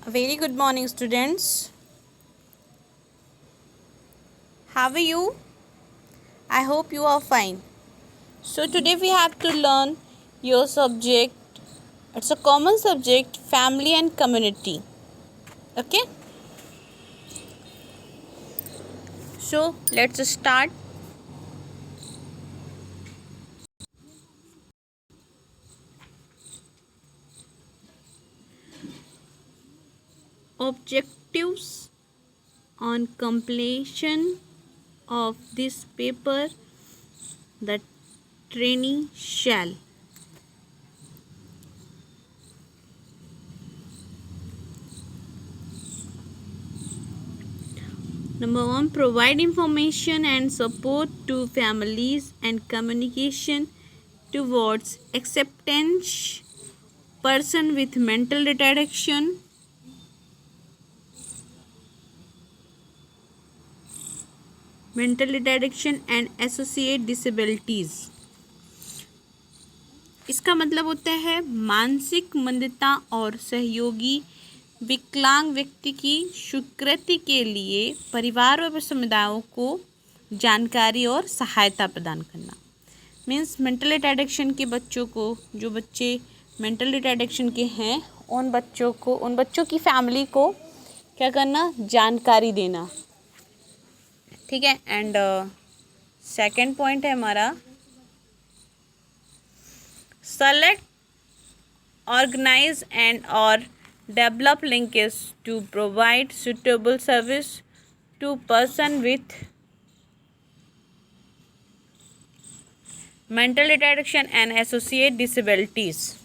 A very good morning, students. How are you? I hope you are fine. So, today we have to learn your subject. It's a common subject, family and community. Okay? So, let's start. Objectives on completion of this paper, the trainee shall. Number 1, provide information and support to families and communication towards acceptance person with mental retardation, and associate disabilities. इसका मतलब होता है मानसिक मंदता और सहयोगी विकलांग व्यक्ति की स्वीकृति के लिए परिवार और समुदायों को जानकारी और सहायता प्रदान करना। मीन्स मेंटल रिटार्डेशन के बच्चों को, जो बच्चे मेंटल रिटार्डेशन के हैं, उन बच्चों की फैमिली को क्या करना, जानकारी देना। ठीक है। एंड सेकंड पॉइंट है हमारा, सेलेक्ट, ऑर्गेनाइज एंड और develop linkage to provide suitable service to person with mental retardation and associate disabilities.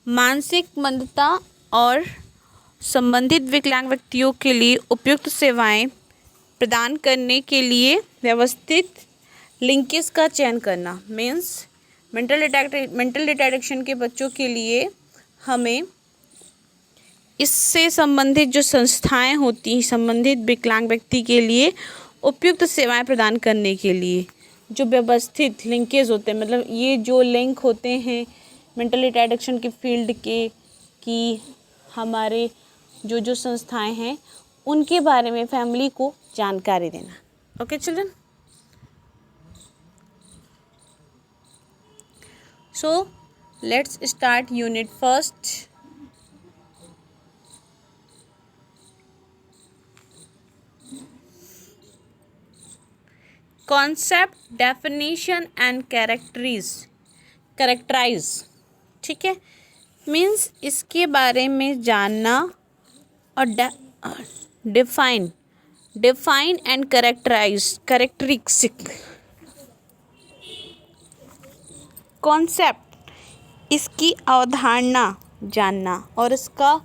मानसिक मंदता और संबंधित विकलांग व्यक्तियों के लिए उपयुक्त सेवाएं प्रदान करने के लिए व्यवस्थित लिंकेज का चयन करना। मीन्स मेंटल रिटार्डेशन के बच्चों के लिए हमें इससे संबंधित जो संस्थाएं होती हैं, संबंधित विकलांग व्यक्ति के लिए उपयुक्त सेवाएं प्रदान करने के लिए जो व्यवस्थित लिंकेज होते हैं, मतलब ये जो लिंक होते हैं मेंटल रिटार्डेशन के फील्ड के, कि हमारे जो संस्थाएं हैं उनके बारे में फैमिली को जानकारी देना। Okay children, so let's start unit first. Concept, definition and characterize. ठीक है। मीन्स इसके बारे में जानना और डिफाइन एंड कैरेक्टरिस्टिक। कॉन्सेप्ट, इसकी अवधारणा जानना और इसका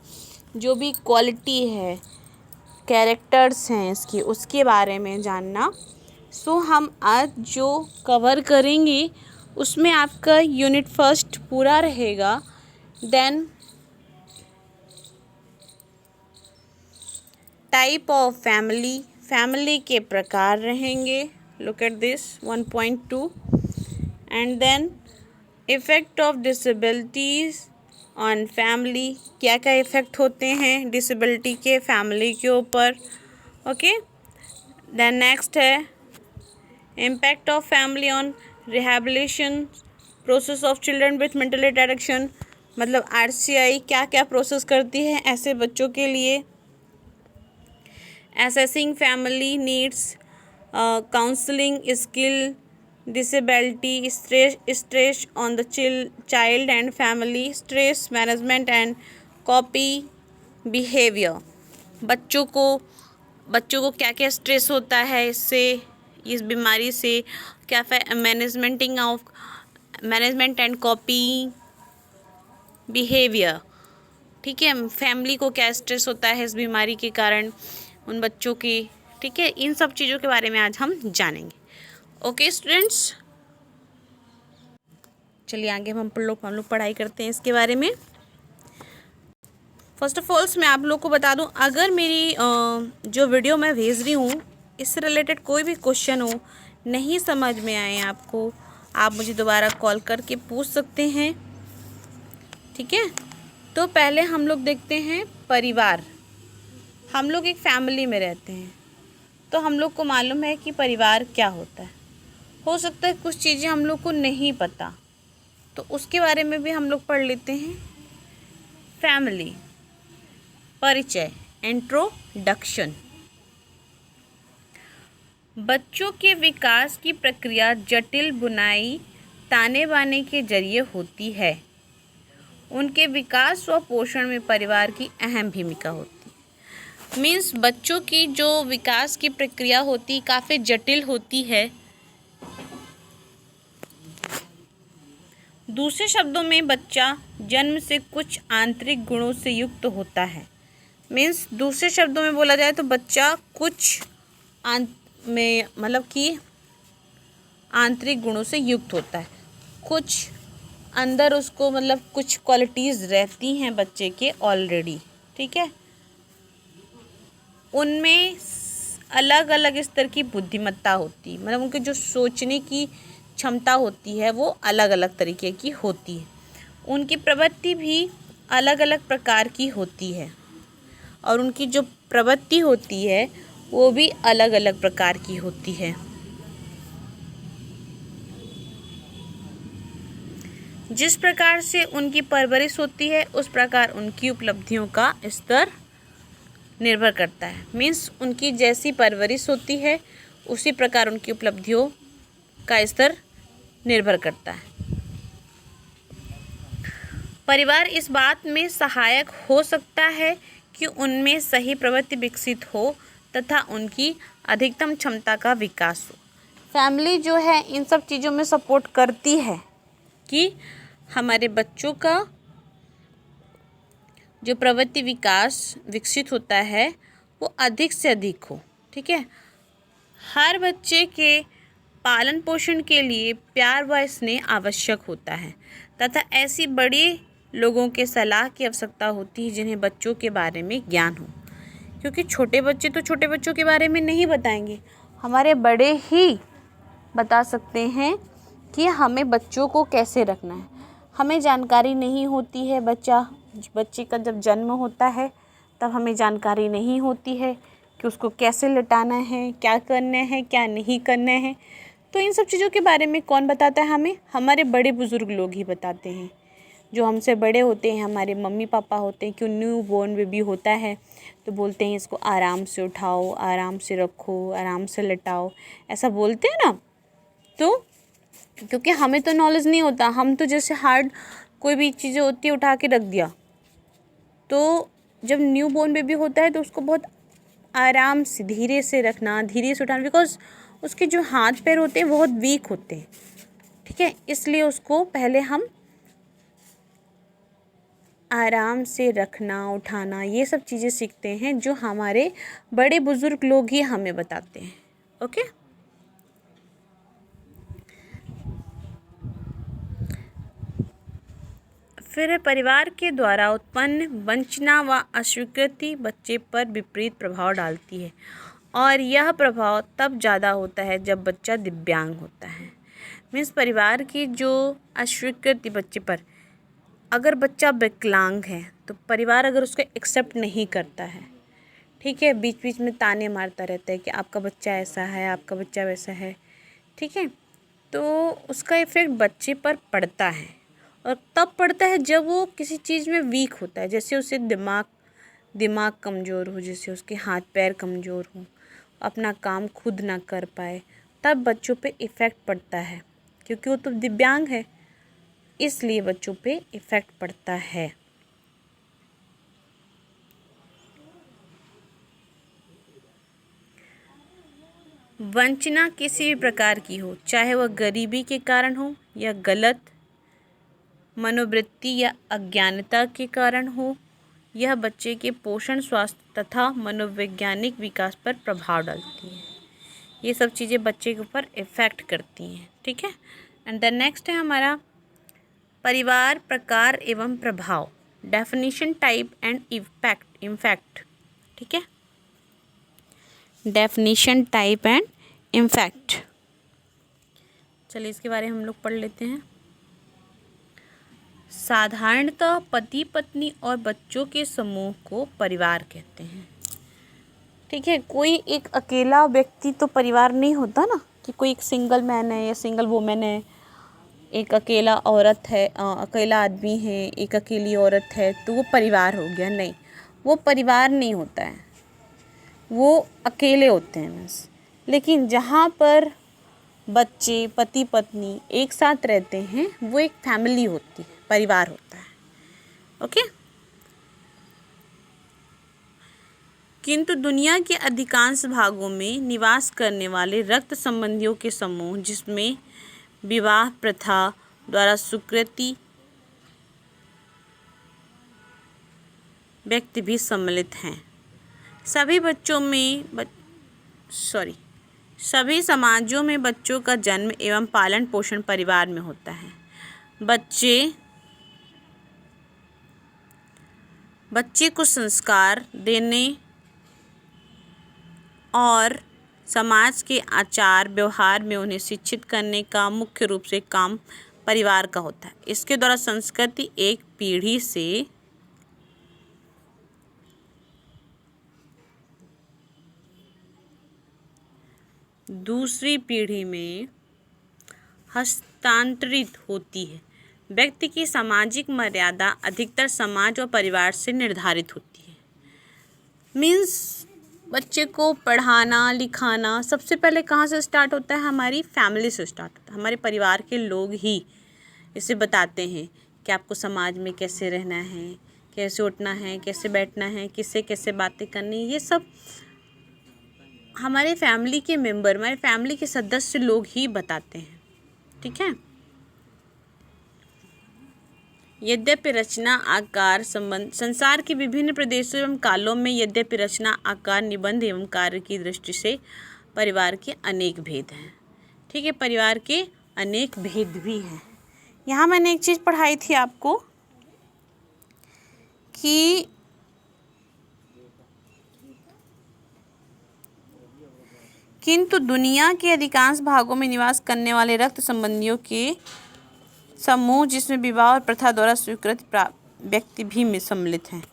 जो भी क्वालिटी है, कैरेक्टर्स हैं इसकी, उसके बारे में जानना। सो हम आज जो कवर करेंगे उसमें आपका यूनिट फर्स्ट पूरा रहेगा। देन टाइप ऑफ फैमिली के प्रकार रहेंगे। Look at this 1.2। And then effect of disabilities on family, क्या क्या इफ़ेक्ट होते हैं डिसेबिलिटी के फैमिली के ऊपर। ओके। देन नेक्स्ट है impact of family on rehabilitation process of children with mental retardation, मतलब RCI क्या क्या प्रोसेस करती है ऐसे बच्चों के लिए। Assessing family needs, counselling skill, disability, stress on the child and family, stress management and copy behavior। बच्चों को क्या क्या स्ट्रेस होता है इससे, इस बीमारी से, क्या मैनेजमेंट एंड कॉपी बिहेवियर। ठीक है। फैमिली को क्या स्ट्रेस होता है इस बीमारी के कारण उन बच्चों की। ठीक है। इन सब चीज़ों के बारे में आज हम जानेंगे। ओके स्टूडेंट्स, चलिए आगे हम लोग पढ़ाई करते हैं इसके बारे में। फर्स्ट ऑफ ऑल मैं आप लोग को बता दूं, अगर मेरी जो वीडियो मैं भेज रही हूँ इससे रिलेटेड कोई भी क्वेश्चन हो, नहीं समझ में आए आपको, आप मुझे दोबारा कॉल करके पूछ सकते हैं। ठीक है। तो पहले हम लोग देखते हैं परिवार। हम लोग एक फैमिली में रहते हैं, तो हम लोग को मालूम है कि परिवार क्या होता है। हो सकता है कुछ चीज़ें हम लोग को नहीं पता, तो उसके बारे में भी हम लोग पढ़ लेते हैं। फैमिली, परिचय, इंट्रोडक्शन। बच्चों के विकास की प्रक्रिया जटिल बुनाई ताने बाने के जरिए होती है। उनके विकास व पोषण में परिवार की अहम भूमिका होती है। मीन्स बच्चों की जो विकास की प्रक्रिया होती काफ़ी जटिल होती है। दूसरे शब्दों में बच्चा जन्म से कुछ आंतरिक गुणों से युक्त होता है। मीन्स दूसरे शब्दों में बोला जाए तो बच्चा कुछ मतलब कि आंतरिक गुणों से युक्त होता है। कुछ अंदर उसको मतलब कुछ क्वालिटीज़ रहती हैं बच्चे के ऑलरेडी, ठीक है। उनमें अलग अलग स्तर की बुद्धिमत्ता होती, मतलब उनके जो सोचने की क्षमता होती है वो अलग अलग तरीके की होती है। उनकी प्रवृत्ति भी अलग अलग प्रकार की होती है, और उनकी जो प्रवृत्ति होती है वो भी अलग अलग प्रकार की होती है। जिस प्रकार से उनकी परवरिश होती है उस प्रकार उनकी उपलब्धियों का स्तर निर्भर करता है। मीन्स उनकी जैसी परवरिश होती है उसी प्रकार उनकी उपलब्धियों का स्तर निर्भर करता है। परिवार इस बात में सहायक हो सकता है कि उनमें सही प्रवृत्ति विकसित हो तथा उनकी अधिकतम क्षमता का विकास हो। फैमिली जो है इन सब चीज़ों में सपोर्ट करती है कि हमारे बच्चों का जो प्रवृत्ति विकास विकसित होता है वो अधिक से अधिक हो, ठीक है। हर बच्चे के पालन पोषण के लिए प्यार व स्नेह आवश्यक होता है तथा ऐसी बड़ी लोगों के सलाह की आवश्यकता होती है जिन्हें बच्चों के बारे में ज्ञान हो, क्योंकि छोटे बच्चे तो छोटे बच्चों के बारे में नहीं बताएंगे, हमारे बड़े ही बता सकते हैं कि हमें बच्चों को कैसे रखना है। हमें जानकारी नहीं होती है, बच्चे का जब जन्म होता है तब हमें जानकारी नहीं होती है कि उसको कैसे लिटाना है, क्या करना है, क्या नहीं करना है। तो इन सब चीज़ों के बारे में कौन बताता है हमें? हमारे बड़े बुज़ुर्ग लोग ही बताते हैं, जो हमसे बड़े होते हैं, हमारे मम्मी पापा होते हैं। कि न्यू बॉर्न बेबी होता है तो बोलते हैं इसको आराम से उठाओ, आराम से रखो, आराम से लिटाओ, ऐसा बोलते हैं ना। तो क्योंकि हमें तो नॉलेज नहीं होता, हम तो जैसे हार्ड कोई भी चीज़ें होती है उठा के रख दिया। तो जब न्यू बॉर्न बेबी होता है तो उसको बहुत आराम से धीरे से रखना, धीरे से उठाना, बिकॉज उसके जो हाथ पैर होते हैं बहुत वीक होते हैं, ठीक है। इसलिए उसको पहले हम आराम से रखना, उठाना, ये सब चीज़ें सीखते हैं जो हमारे बड़े बुज़ुर्ग लोग ही हमें बताते हैं। ओके। फिर परिवार के द्वारा उत्पन्न वंचना व अस्वीकृति बच्चे पर विपरीत प्रभाव डालती है, और यह प्रभाव तब ज़्यादा होता है जब बच्चा दिव्यांग होता है। मीन्स परिवार की जो अस्वीकृति बच्चे पर, अगर बच्चा विकलांग है तो परिवार अगर उसको एक्सेप्ट नहीं करता है, ठीक है, बीच बीच में ताने मारता रहता है कि आपका बच्चा ऐसा है, आपका बच्चा वैसा है, ठीक है, तो उसका इफ़ेक्ट बच्चे पर पड़ता है। और तब पड़ता है जब वो किसी चीज़ में वीक होता है, जैसे उसे दिमाग कमज़ोर हो, जैसे उसके हाथ पैर कमज़ोर हो, अपना काम खुद ना कर पाए, तब बच्चों पे इफ़ेक्ट पड़ता है, क्योंकि वो तो दिव्यांग है, इसलिए बच्चों पे इफ़ेक्ट पड़ता है। वंचना किसी भी प्रकार की हो, चाहे वह गरीबी के कारण हो या गलत मनोवृत्ति या अज्ञानता के कारण हो, यह बच्चे के पोषण, स्वास्थ्य तथा मनोवैज्ञानिक विकास पर प्रभाव डालती है। ये सब चीज़ें बच्चे के ऊपर इफ़ेक्ट करती हैं, ठीक है। एंड द नेक्स्ट है हमारा परिवार, प्रकार एवं प्रभाव, डेफिनेशन, टाइप एंड इम्फैक्ट, ठीक है। डेफिनेशन, टाइप एंड इम्फैक्ट, चलिए इसके बारे में हम लोग पढ़ लेते हैं। साधारणतः पति पत्नी और बच्चों के समूह को परिवार कहते हैं। ठीक है, कोई एक अकेला व्यक्ति तो परिवार नहीं होता ना, कि कोई एक सिंगल मैन है या सिंगल वुमेन है, एक अकेला औरत है, अकेला आदमी है, एक अकेली औरत है तो वो परिवार हो गया। नहीं, वो परिवार नहीं होता है, वो अकेले होते हैं बस। लेकिन जहाँ पर बच्चे पति पत्नी एक साथ रहते हैं वो एक फैमिली होती है, परिवार होता है। ओके। किंतु दुनिया के अधिकांश भागों में निवास करने वाले रक्त संबंधियों के समूह, जिसमें विवाह प्रथा द्वारा स्वीकृति व्यक्ति भी सम्मिलित हैं, सभी समाजों में बच्चों का जन्म एवं पालन पोषण परिवार में होता है। बच्चे को संस्कार देने और समाज के आचार व्यवहार में उन्हें शिक्षित करने का मुख्य रूप से काम परिवार का होता है। इसके द्वारा संस्कृति एक पीढ़ी से दूसरी पीढ़ी में हस्तांतरित होती है। व्यक्ति की सामाजिक मर्यादा अधिकतर समाज और परिवार से निर्धारित होती है। मीन्स बच्चे को पढ़ाना लिखाना सबसे पहले कहाँ से स्टार्ट होता है? हमारी फैमिली से स्टार्ट होता है। हमारे परिवार के लोग ही इसे बताते हैं कि आपको समाज में कैसे रहना है, कैसे उठना है, कैसे बैठना है, किससे कैसे बातें करनी, ये सब हमारे फैमिली के मेंबर, हमारे फैमिली के सदस्य लोग ही बताते हैं। ठीक है। यद्यपि रचना आकार संबंध संसार के विभिन्न प्रदेशों एवं कालों में, यद्यपि रचना आकार निबंध एवं कार्य की दृष्टि से परिवार के अनेक भेद हैं। ठीक है, परिवार के अनेक भेद भी हैं। यहाँ मैंने एक चीज़ पढ़ाई थी आपको कि किंतु दुनिया के अधिकांश भागों में निवास करने वाले रक्त संबंधियों के समूह, जिसमें विवाह और प्रथा द्वारा स्वीकृत व्यक्ति भी सम्मिलित हैं।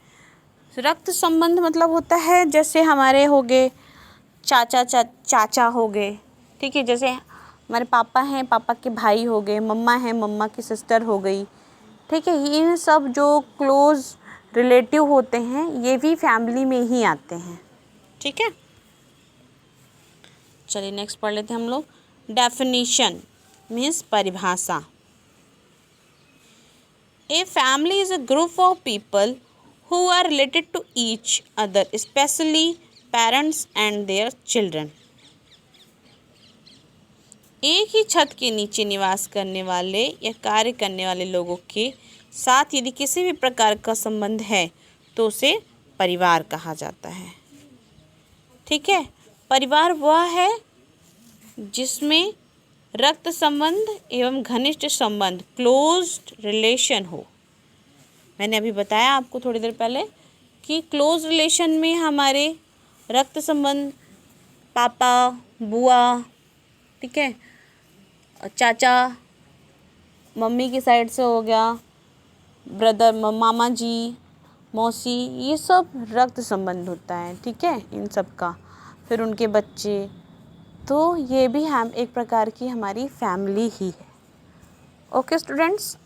रक्त संबंध मतलब होता है जैसे हमारे हो गए चाचा हो गए। ठीक है, जैसे हमारे पापा हैं, पापा के भाई हो गए, मम्मा हैं, मम्मा की सिस्टर हो गई। ठीक है, ये सब जो क्लोज रिलेटिव होते हैं ये भी फैमिली में ही आते हैं। ठीक है, चलिए नेक्स्ट पढ़ लेते हैं हम लोग। डेफिनेशन मीन्स परिभाषा। A family is a group of people who are related to each other, especially parents and their children. एक ही छत के नीचे निवास करने वाले या कार्य करने वाले लोगों के साथ यदि किसी भी प्रकार का संबंध है तो उसे परिवार कहा जाता है। ठीक है, परिवार वह है जिसमें रक्त संबंध एवं घनिष्ठ संबंध, क्लोज्ड रिलेशन हो। मैंने अभी बताया आपको थोड़ी देर पहले कि क्लोज रिलेशन में हमारे रक्त संबंध पापा, बुआ, ठीक है, चाचा, मम्मी की साइड से हो गया, ब्रदर, मामा जी, मौसी, ये सब रक्त संबंध होता है। ठीक है, इन सब का। फिर उनके बच्चे, तो ये भी हम एक प्रकार की हमारी फैमिली ही है। ओके स्टूडेंट्स,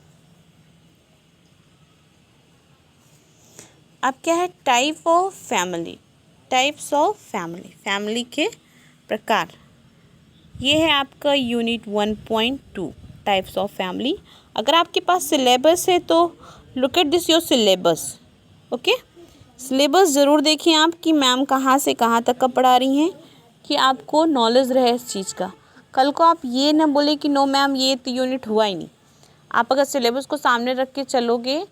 अब क्या है? Type of family, types of family, family के प्रकार। ये है आपका यूनिट 1.2 टाइप्स ऑफ फैमिली। अगर आपके पास सिलेबस है तो look at this your syllabus. Okay, syllabus ज़रूर देखें आप कि मैम कहाँ से कहाँ तक का पढ़ा रही हैं, कि आपको नॉलेज रहे इस चीज़ का। कल को आप ये ना बोले कि नो मैम ये तो यूनिट हुआ ही नहीं। आप अगर सिलेबस को सामने रख के चलोगे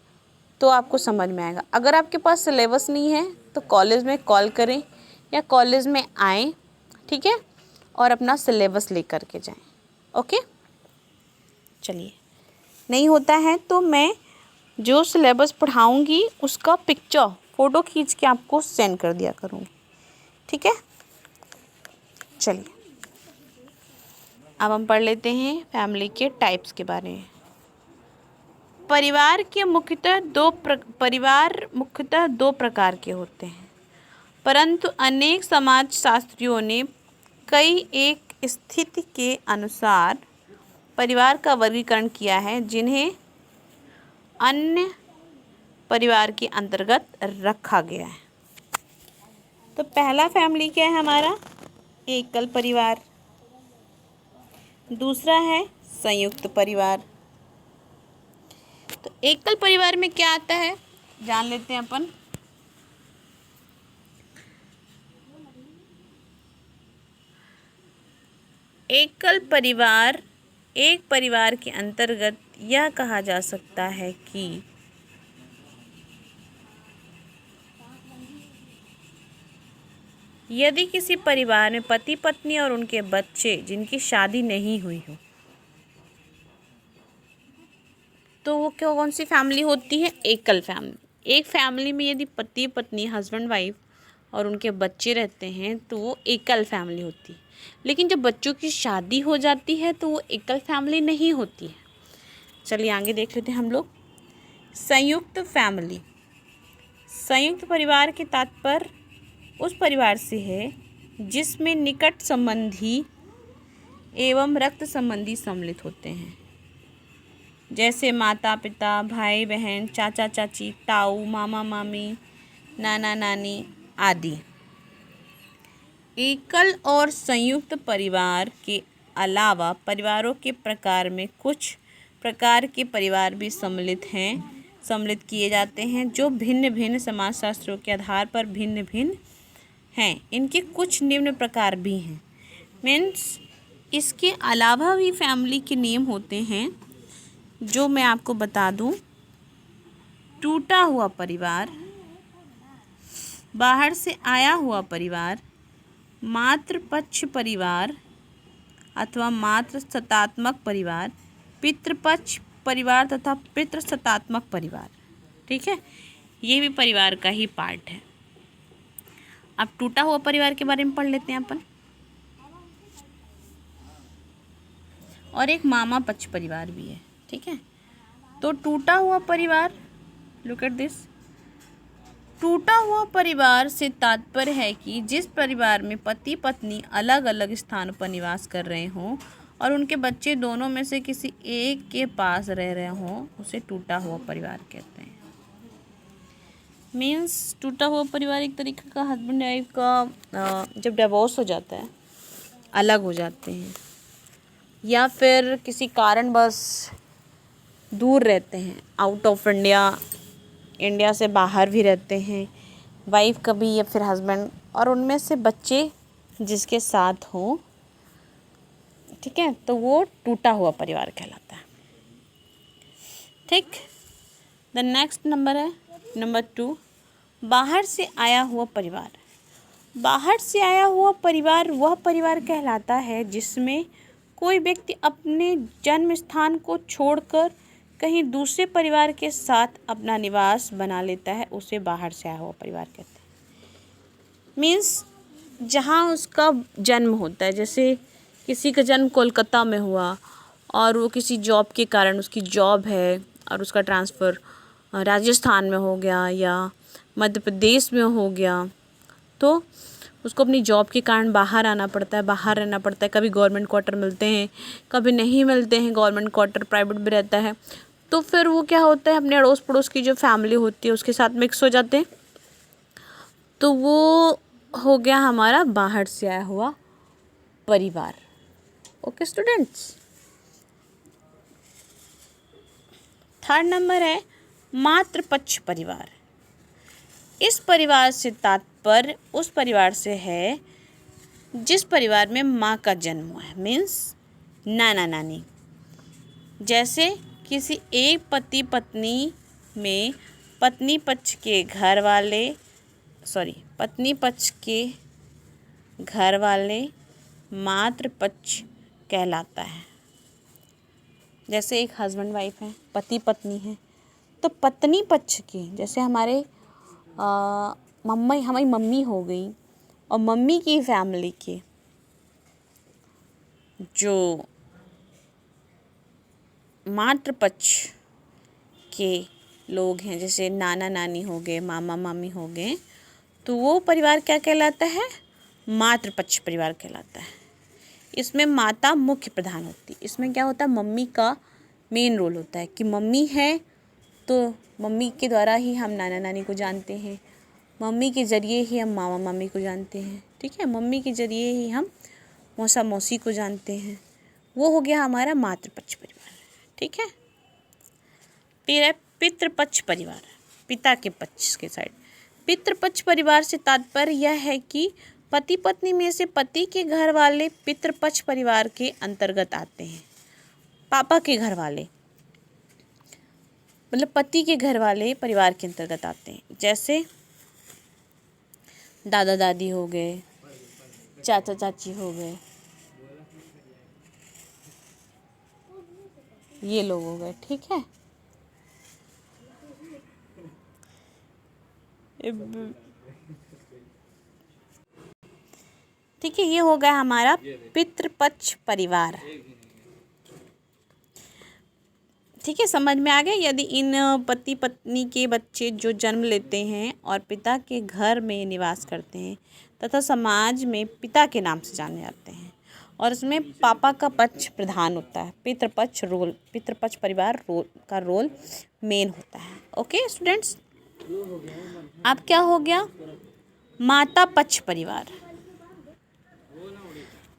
तो आपको समझ में आएगा। अगर आपके पास सिलेबस नहीं है तो कॉलेज में कॉल करें या कॉलेज में आएँ, ठीक है, और अपना सिलेबस लेकर के जाएं। ओके, चलिए, नहीं होता है तो मैं जो सिलेबस पढ़ाऊँगी उसका पिक्चर फ़ोटो खींच के आपको सेंड कर दिया करूँगी। ठीक है, चलिए अब हम पढ़ लेते हैं फैमिली के टाइप्स के बारे में। परिवार मुख्यतः दो प्रकार के होते हैं, परंतु अनेक समाजशास्त्रियों ने कई एक स्थिति के अनुसार परिवार का वर्गीकरण किया है, जिन्हें अन्य परिवार के अंतर्गत रखा गया है। तो पहला फैमिली क्या है हमारा? एकल परिवार। दूसरा है संयुक्त परिवार। तो एकल परिवार में क्या आता है जान लेते हैं अपन। एकल परिवार एक परिवार के अंतर्गत यह कहा जा सकता है कि यदि किसी परिवार में पति पत्नी और उनके बच्चे जिनकी शादी नहीं हुई हो, तो वो कौन सी फैमिली होती है? एकल फैमिली। एक फैमिली में यदि पति पत्नी हस्बैंड वाइफ और उनके बच्चे रहते हैं तो वो एकल फैमिली होती है। लेकिन जब बच्चों की शादी हो जाती है तो वो एकल फैमिली नहीं होती है। चलिए आगे देख लेते हैं हम लोग। संयुक्त फैमिली। संयुक्त परिवार के तात्पर्य उस परिवार से है जिसमें निकट संबंधी एवं रक्त संबंधी सम्मिलित होते हैं, जैसे माता पिता, भाई बहन, चाचा चाची, ताऊ, मामा मामी, नाना नानी आदि। एकल और संयुक्त परिवार के अलावा परिवारों के प्रकार में कुछ प्रकार के परिवार भी सम्मिलित किए जाते हैं, जो भिन्न भिन्न समाजशास्त्रों के आधार पर भिन्न भिन्न हैं। इनके कुछ निम्न प्रकार भी हैं। मीन्स इसके अलावा भी फैमिली के नियम होते हैं, जो मैं आपको बता दूं। टूटा हुआ परिवार, बाहर से आया हुआ परिवार, मातृपक्ष परिवार अथवा मातृसत्तात्मक परिवार, पितृपक्ष परिवार तथा पितृसत्तात्मक परिवार। ठीक है, ये भी परिवार का ही पार्ट है। अब टूटा हुआ परिवार के बारे में पढ़ लेते हैं अपन। और एक मामा पक्ष परिवार भी है। ठीक है, तो टूटा हुआ परिवार, लुक एट दिस। टूटा हुआ परिवार से तात्पर्य है कि जिस परिवार में पति पत्नी अलग अलग स्थानों पर निवास कर रहे हों और उनके बच्चे दोनों में से किसी एक के पास रह रहे हों, उसे टूटा हुआ परिवार कहते हैं। मीन्स टूटा हुआ परिवार एक तरीके का हस्बैंड वाइफ का जब डिवोर्स हो जाता है, अलग हो जाते हैं, या फिर किसी कारण बस दूर रहते हैं, आउट ऑफ इंडिया से बाहर भी रहते हैं, वाइफ कभी या फिर हस्बैंड, और उनमें से बच्चे जिसके साथ हो, ठीक है, तो वो टूटा हुआ परिवार कहलाता है। ठीक, द नेक्स्ट नंबर है नंबर 2, बाहर से आया हुआ परिवार। बाहर से आया हुआ परिवार वह परिवार कहलाता है जिसमें कोई व्यक्ति अपने जन्म स्थान को छोड़कर कहीं दूसरे परिवार के साथ अपना निवास बना लेता है, उसे बाहर से आया हुआ परिवार कहते हैं। मीन्स जहाँ उसका जन्म होता है, जैसे किसी का जन्म कोलकाता में हुआ और वो किसी जॉब के कारण, उसकी जॉब है और उसका ट्रांसफ़र राजस्थान में हो गया या मध्य प्रदेश में हो गया, तो उसको अपनी जॉब के कारण बाहर आना पड़ता है, बाहर रहना पड़ता है। कभी गवर्नमेंट क्वार्टर मिलते हैं, कभी नहीं मिलते हैं, गवर्नमेंट क्वार्टर प्राइवेट भी रहता है। तो फिर वो क्या होता है, अपने अड़ोस पड़ोस की जो फैमिली होती है उसके साथ मिक्स हो जाते हैं। तो वो हो गया हमारा बाहर से आया हुआ परिवार। ओके स्टूडेंट्स, थर्ड नंबर है मातृपक्ष परिवार। इस परिवार से तात्पर्य उस परिवार से है जिस परिवार में माँ का जन्म हुआ है, मीन्स नाना नानी। जैसे किसी एक पति पत्नी में पत्नी पक्ष के घर वाले मातृपक्ष कहलाता है। जैसे एक हस्बैंड वाइफ है, पति पत्नी है, तो पत्नी पक्ष के, जैसे हमारी मम्मी हो गई और मम्मी की फैमिली के जो मातृपक्ष के लोग हैं, जैसे नाना नानी हो गए, मामा मामी हो गए, तो वो परिवार क्या कहलाता है? मातृपक्ष परिवार कहलाता है। इसमें माता मुख्य प्रधान होती है। इसमें क्या होता है? मम्मी का मेन रोल होता है कि मम्मी है तो मम्मी के द्वारा ही हम नाना नानी को जानते हैं, मम्मी के ज़रिए ही हम मामा मामी को जानते हैं, ठीक है, मम्मी के ज़रिए ही हम मौसा मौसी को जानते हैं। वो हो गया हमारा मातृपक्ष परिवार, ठीक है। फिर है पितृपक्ष परिवार, पिता के पक्ष के साइड। पितृपक्ष परिवार से तात्पर्य यह है कि पति पत्नी में से पति के घर वाले पितृपक्ष परिवार के अंतर्गत आते हैं। पापा के घर वाले मतलब पति के घर वाले परिवार के अंतर्गत आते हैं, जैसे दादा दादी हो गए, चाचा चाची हो गए, ये लोग हो गए, ठीक है। ठीक है, ये हो गया हमारा पितृपक्ष परिवार, ठीक है, समझ में आ गया। यदि इन पति पत्नी के बच्चे जो जन्म लेते हैं और पिता के घर में निवास करते हैं तथा समाज में पिता के नाम से जाने जाते हैं, और इसमें पापा का पक्ष प्रधान होता है, पितृपक्ष परिवार का रोल मेन होता है। ओके स्टूडेंट्स, अब क्या हो गया? माता पक्ष परिवार।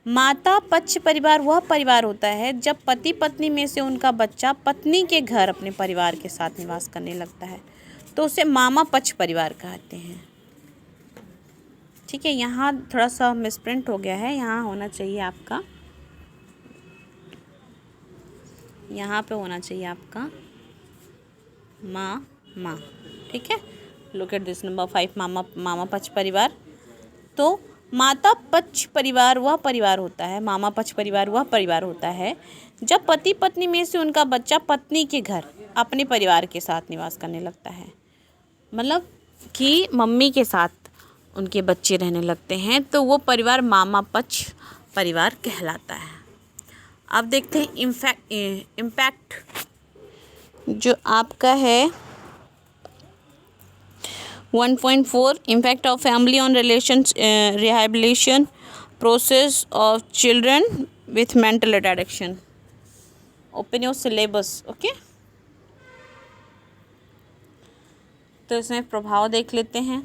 माता पक्ष परिवार वह परिवार होता है जब पति पत्नी में से उनका बच्चा पत्नी के घर अपने परिवार के साथ निवास करने लगता है, तो उसे मामा पक्ष परिवार कहते हैं, ठीक है। यहाँ थोड़ा सा मिसप्रिंट हो गया है, यहाँ होना चाहिए आपका, यहाँ पे होना चाहिए आपका माँ, ठीक है। लुक एट दिस नंबर 5, मामा पक्ष परिवार। तो माता पक्ष परिवार वह परिवार होता है, मामा पक्ष परिवार वह परिवार होता है जब पति पत्नी में से उनका बच्चा पत्नी के घर अपने परिवार के साथ निवास करने लगता है, मतलब कि मम्मी के साथ उनके बच्चे रहने लगते हैं, तो वो परिवार मामा पक्ष परिवार कहलाता है। अब देखते हैं इम्पैक्ट जो आपका है 1.4, impact of family on relations, rehabilitation process of children with mental retardation. Open your syllabus, okay? तो इसमें प्रभाव देख लेते हैं।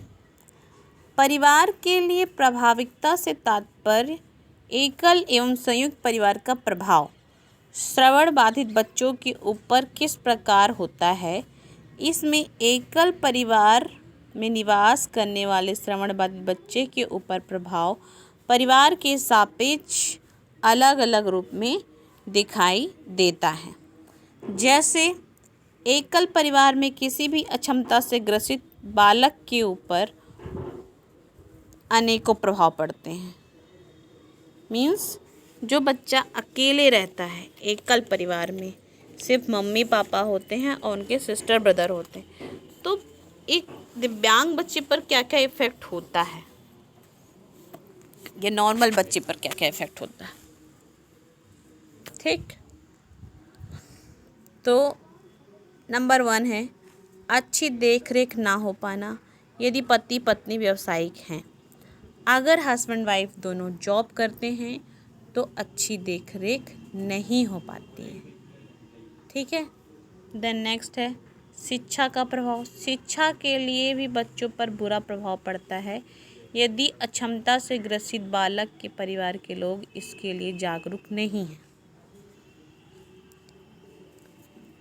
परिवार के लिए प्रभाविकता से तात्पर्य एकल एवं संयुक्त परिवार का प्रभाव श्रवण बाधित बच्चों के ऊपर किस प्रकार होता है। इसमें एकल परिवार में निवास करने वाले श्रवण बाधित बच्चे के ऊपर प्रभाव परिवार के सापेक्ष अलग अलग रूप में दिखाई देता है। जैसे एकल परिवार में किसी भी अक्षमता से ग्रसित बालक के ऊपर अनेकों प्रभाव पड़ते हैं। मीन्स जो बच्चा अकेले रहता है एकल परिवार में, सिर्फ मम्मी पापा होते हैं और उनके सिस्टर ब्रदर होते हैं, तो एक दिव्यांग बच्चे पर क्या क्या इफ़ेक्ट होता है, ये नॉर्मल बच्चे पर क्या क्या इफ़ेक्ट होता है, ठीक। तो नंबर 1 है अच्छी देख रेख ना हो पाना, यदि पति पत्नी व्यावसायिक हैं। अगर हस्बैंड वाइफ दोनों जॉब करते हैं तो अच्छी देख रेख नहीं हो पाती है, ठीक है। देन नेक्स्ट है शिक्षा का प्रभाव। शिक्षा के लिए भी बच्चों पर बुरा प्रभाव पड़ता है यदि अक्षमता से ग्रसित बालक के परिवार के लोग इसके लिए जागरूक नहीं हैं।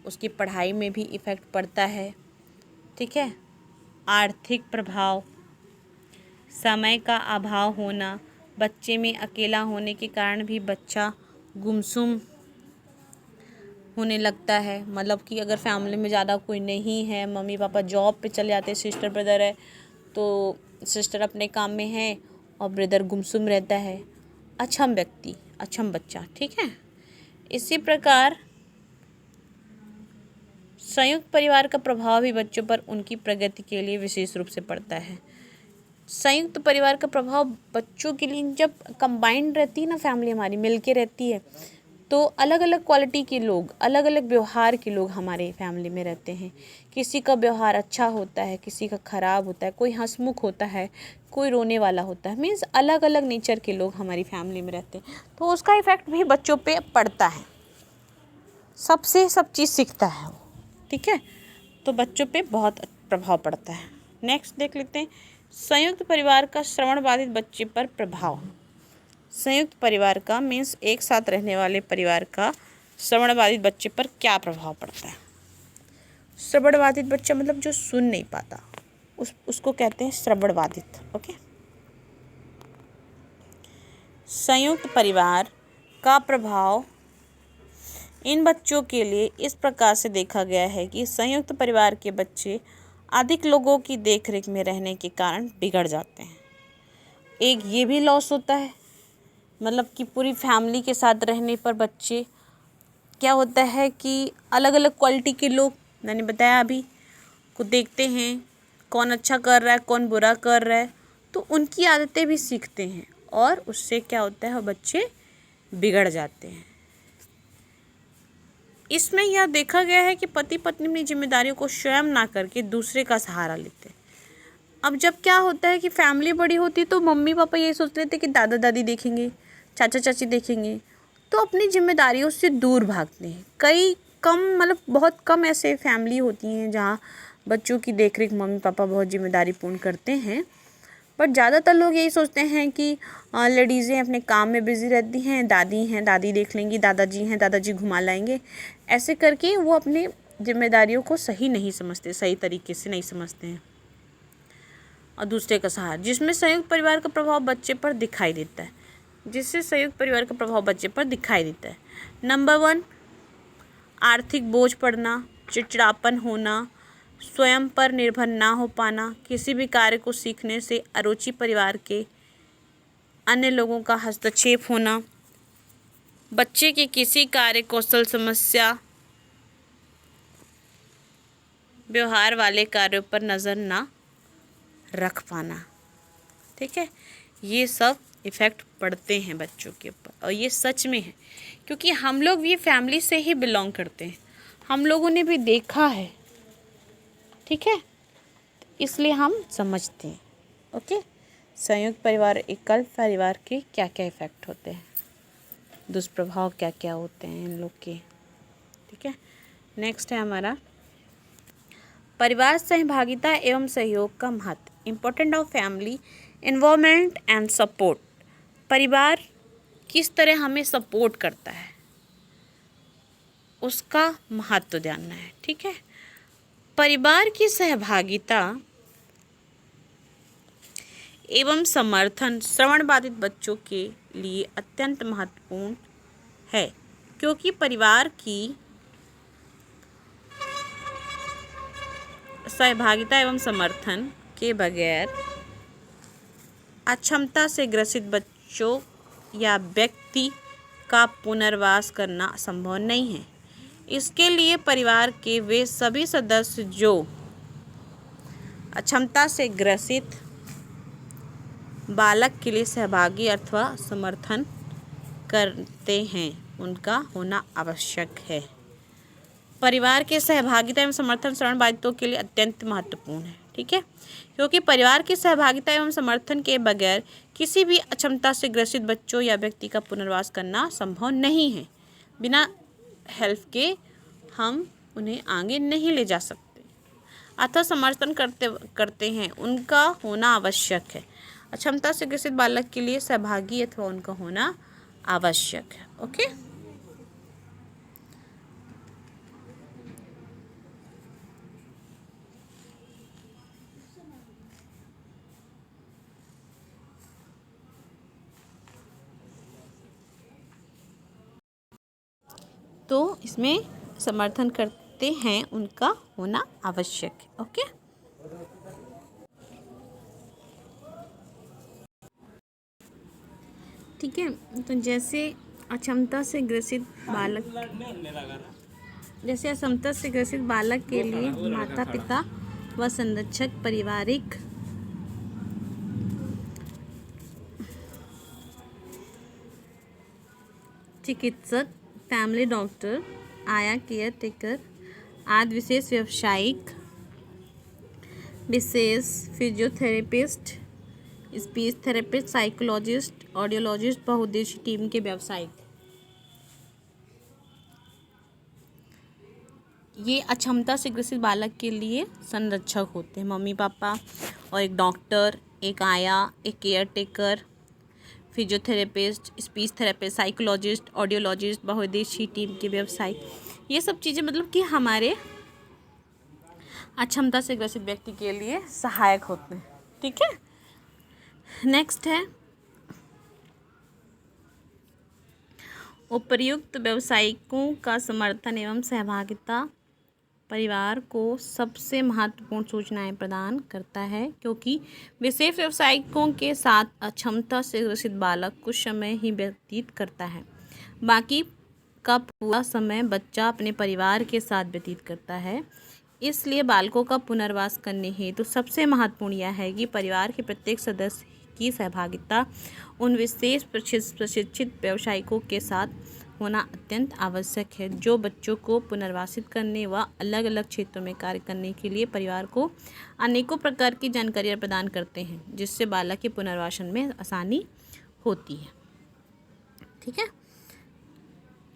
उसकी पढ़ाई में भी इफ़ेक्ट पड़ता है, ठीक है। आर्थिक प्रभाव, समय का अभाव होना, बच्चे में अकेला होने के कारण भी बच्चा गुमसुम होने लगता है। मतलब कि अगर फैमिली में ज़्यादा कोई नहीं है, मम्मी पापा जॉब पे चले जाते हैं, सिस्टर ब्रदर है तो सिस्टर अपने काम में है और ब्रदर गुमसुम रहता है, अक्षम बच्चा, ठीक है। इसी प्रकार संयुक्त परिवार का प्रभाव भी बच्चों पर उनकी प्रगति के लिए विशेष रूप से पड़ता है। संयुक्त परिवार का प्रभाव बच्चों के लिए, जब कंबाइंड रहती है ना फैमिली, हमारी मिलके रहती है, तो अलग अलग क्वालिटी के लोग, अलग अलग व्यवहार के लोग हमारे फैमिली में रहते हैं। किसी का व्यवहार अच्छा होता है, किसी का खराब होता है, कोई हंसमुख होता है, कोई रोने वाला होता है। मीन्स अलग अलग नेचर के लोग हमारी फैमिली में रहते हैं, तो उसका इफ़ेक्ट भी बच्चों पे पड़ता है। सबसे सब चीज़ सीखता है वो, ठीक है। तो बच्चों पे बहुत प्रभाव पड़ता है। नेक्स्ट देख लेते हैं, संयुक्त परिवार का श्रवण बाधित बच्चे पर प्रभाव। संयुक्त परिवार का मीन्स एक साथ रहने वाले परिवार का श्रवण बाधित बच्चे पर क्या प्रभाव पड़ता है। श्रवण बाधित बच्चा मतलब जो सुन नहीं पाता, उसको कहते हैं श्रवण बाधित। ओके। संयुक्त परिवार का प्रभाव इन बच्चों के लिए इस प्रकार से देखा गया है कि संयुक्त परिवार के बच्चे अधिक लोगों की देखरेख में रहने के कारण बिगड़ जाते हैं। एक ये भी लॉस होता है, मतलब कि पूरी फैमिली के साथ रहने पर बच्चे क्या होता है कि अलग अलग क्वालिटी के लोग, मैंने बताया अभी, को देखते हैं, कौन अच्छा कर रहा है, कौन बुरा कर रहा है, तो उनकी आदतें भी सीखते हैं और उससे क्या होता है, बच्चे बिगड़ जाते हैं। इसमें यह देखा गया है कि पति पत्नी अपनी जिम्मेदारियों को स्वयं ना करके दूसरे का सहारा लेते हैं। अब जब क्या होता है कि फैमिली बड़ी होती है तो मम्मी पापा ये सोच लेते हैं कि दादा दादी देखेंगे, चाचा चाची देखेंगे, तो अपनी जिम्मेदारियों से दूर भागते हैं। कई कम मतलब बहुत कम ऐसे फैमिली होती हैं जहाँ बच्चों की देखरेख मम्मी पापा बहुत जिम्मेदारी पूर्ण करते हैं, बट ज़्यादातर लोग यही सोचते हैं कि लेडीज़ें अपने काम में बिज़ी रहती हैं, दादी हैं दादी देख लेंगी, दादाजी हैं दादाजी घुमा लाएंगे, ऐसे करके वो अपनी जिम्मेदारियों को सही नहीं समझते, सही तरीके से नहीं समझते हैं और दूसरे का सहारा, जिसमें संयुक्त परिवार का प्रभाव बच्चे पर दिखाई देता है, जिससे संयुक्त परिवार का प्रभाव बच्चे पर दिखाई देता है। नंबर 1, आर्थिक बोझ पड़ना, चिड़चिड़ापन होना, स्वयं पर निर्भर ना हो पाना, किसी भी कार्य को सीखने से अरुचि, परिवार के अन्य लोगों का हस्तक्षेप होना, बच्चे के किसी कार्य कौशल, समस्या, व्यवहार वाले कार्यों पर नज़र ना रख पाना। ठीक है, ये सब इफ़ेक्ट पड़ते हैं बच्चों के ऊपर और ये सच में है, क्योंकि हम लोग ये फैमिली से ही बिलोंग करते हैं, हम लोगों ने भी देखा है। ठीक है, इसलिए हम समझते हैं। ओके, संयुक्त परिवार, एकल परिवार के क्या क्या इफ़ेक्ट होते हैं, दुष्प्रभाव क्या क्या होते हैं इन लोग के। ठीक है, नेक्स्ट है हमारा परिवार सहभागिता एवं सहयोग का महत्व, important of family involvement and support. परिवार किस तरह हमें सपोर्ट करता है उसका महत्व जानना है। ठीक है, परिवार की सहभागिता एवं समर्थन श्रवण बाधित बच्चों के लिए अत्यंत महत्वपूर्ण है, क्योंकि परिवार की सहभागिता एवं समर्थन के बगैर अक्षमता से ग्रसित बच्चों या व्यक्ति का पुनर्वास करना संभव नहीं है। इसके लिए परिवार के वे सभी सदस्य जो अक्षमता से ग्रसित बालक के लिए सहभागी अथवा समर्थन करते हैं उनका होना आवश्यक है। परिवार के सहभागिता एवं समर्थन श्रवण बाधितों के लिए अत्यंत महत्वपूर्ण है। ठीक है, क्योंकि परिवार की सहभागिता एवं समर्थन के बगैर किसी भी अक्षमता से ग्रसित बच्चों या व्यक्ति का पुनर्वास करना संभव नहीं है। बिना हेल्प के हम उन्हें आगे नहीं ले जा सकते, अतः समर्थन करते हैं उनका होना आवश्यक है। अक्षमता से ग्रसित बालक के लिए सहभागी अथवा उनका होना आवश्यक है। ओके, तो इसमें समर्थन करते हैं उनका होना आवश्यक है। ओके, ठीक है, तो जैसे अक्षमता से ग्रसित बालक के लिए माता पिता व संरक्षक, पारिवारिक चिकित्सक, फैमिली डॉक्टर, आया केयर टेकर आदि विशेष व्यावसायिक, विशेष physiotherapist, speech therapist, psychologist, audiologist, बहुउद्देशीय टीम के व्यावसायिक। ये अक्षमता से ग्रसित बालक के लिए संरक्षक होते हैं, मम्मी पापा और एक डॉक्टर, एक आया, एक care taker, physiotherapist, speech therapist, psychologist, audiologist, बहुउद्देशीय टीम के व्यवसायिक। ये सब चीज़ें मतलब कि हमारे अक्षमता से ग्रसित व्यक्ति के लिए सहायक होते हैं। ठीक है, नेक्स्ट है उपर्युक्त व्यावसायिकों का समर्थन एवं सहभागिता परिवार को सबसे महत्वपूर्ण सूचनाएं प्रदान करता है, क्योंकि विशेष व्यावसायिकों के साथ अक्षमता से ग्रसित बालक कुछ समय ही व्यतीत करता है, बाकी का पूरा समय बच्चा अपने परिवार के साथ व्यतीत करता है। इसलिए बालकों का पुनर्वास करने हेतु सबसे महत्वपूर्ण यह है कि परिवार के प्रत्येक सदस्य की सहभागिता उन विशेष प्रशिक्षित व्यावसायिकों के साथ होना अत्यंत आवश्यक है, जो बच्चों को पुनर्वासित करने व अलग अलग क्षेत्रों में कार्य करने के लिए परिवार को अनेकों प्रकार की जानकारियाँ प्रदान करते हैं, जिससे बालक के पुनर्वासन में आसानी होती है। ठीक है,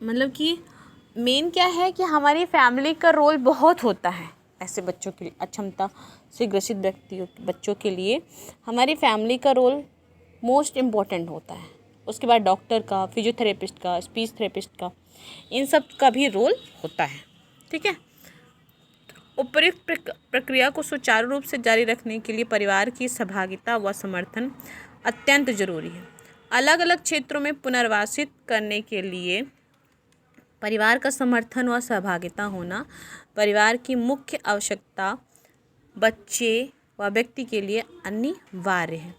मतलब कि मेन क्या है कि हमारी फैमिली का रोल बहुत होता है ऐसे बच्चों के लिए, अक्षमता से ग्रसित व्यक्तियों बच्चों के लिए हमारी फैमिली का रोल मोस्ट इम्पॉर्टेंट होता है। उसके बाद डॉक्टर का, फिजियोथेरेपिस्ट का, स्पीच थेरेपिस्ट का, इन सब का भी रोल होता है। ठीक है, उपर्युक्त प्रक्रिया को सुचारू रूप से जारी रखने के लिए परिवार की सहभागिता व समर्थन अत्यंत जरूरी है। अलग अलग क्षेत्रों में पुनर्वासित करने के लिए परिवार का समर्थन व सहभागिता होना परिवार की मुख्य आवश्यकता बच्चे व व्यक्ति के लिए अनिवार्य है।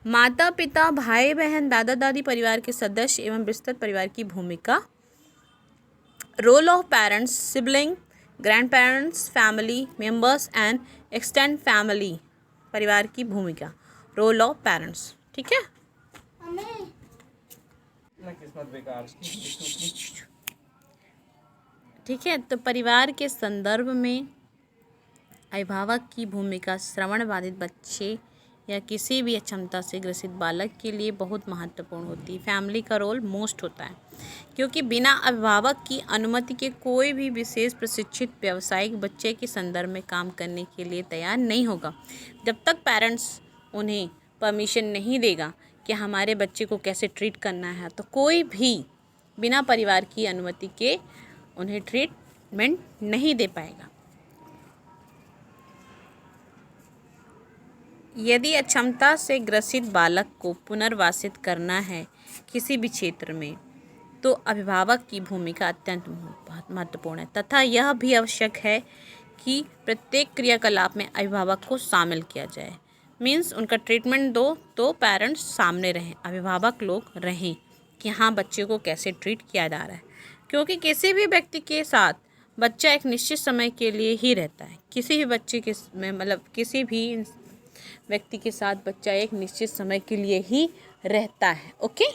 माता पिता, भाई बहन, दादा दादी, परिवार के सदस्य एवं विस्तृत परिवार की भूमिका। Role of parents, sibling, grandparents, family members and extend family, परिवार की भूमिका। रोल ऑफ पेरेंट्स, ठीक है। ठीक है, तो परिवार के संदर्भ में अभिभावक की भूमिका श्रवण बाधित बच्चे या किसी भी अक्षमता से ग्रसित बालक के लिए बहुत महत्वपूर्ण होती है। फैमिली का रोल मोस्ट होता है, क्योंकि बिना अभिभावक की अनुमति के कोई भी विशेष प्रशिक्षित व्यावसायिक बच्चे के संदर्भ में काम करने के लिए तैयार नहीं होगा। जब तक पेरेंट्स उन्हें परमिशन नहीं देगा कि हमारे बच्चे को कैसे ट्रीट करना है, तो कोई भी बिना परिवार की अनुमति के उन्हें ट्रीटमेंट नहीं दे पाएगा। यदि अक्षमता से ग्रसित बालक को पुनर्वासित करना है किसी भी क्षेत्र में, तो अभिभावक की भूमिका अत्यंत महत्वपूर्ण है तथा यह भी आवश्यक है कि प्रत्येक क्रियाकलाप में अभिभावक को शामिल किया जाए। मीन्स उनका ट्रीटमेंट दो तो पेरेंट्स सामने रहें, अभिभावक लोग रहें कि हाँ बच्चे को कैसे ट्रीट किया जा रहा है, क्योंकि किसी भी व्यक्ति के साथ बच्चा एक निश्चित समय के लिए ही रहता है। किसी भी बच्चे के किसी भी व्यक्ति के साथ बच्चा एक निश्चित समय के लिए ही रहता है। ओके,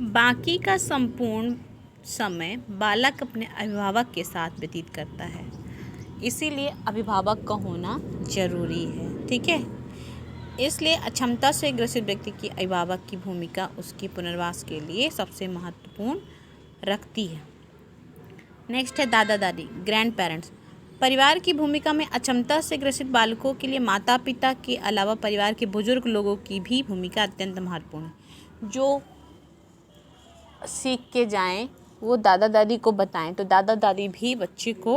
बाकी का संपूर्ण समय बालक अपने अभिभावक के साथ व्यतीत करता है, इसीलिए अभिभावक का होना जरूरी है। ठीक है, इसलिए अक्षमता से ग्रसित व्यक्ति की अभिभावक की भूमिका उसके पुनर्वास के लिए सबसे महत्वपूर्ण रखती है। नेक्स्ट है दादा दादी, ग्रैंड पेरेंट्स। परिवार की भूमिका में अक्षमता से ग्रसित बालकों के लिए माता पिता के अलावा परिवार के बुजुर्ग लोगों की भी भूमिका अत्यंत महत्वपूर्ण है। जो सीख के जाएं वो दादा दादी को बताएं, तो दादा दादी भी बच्चे को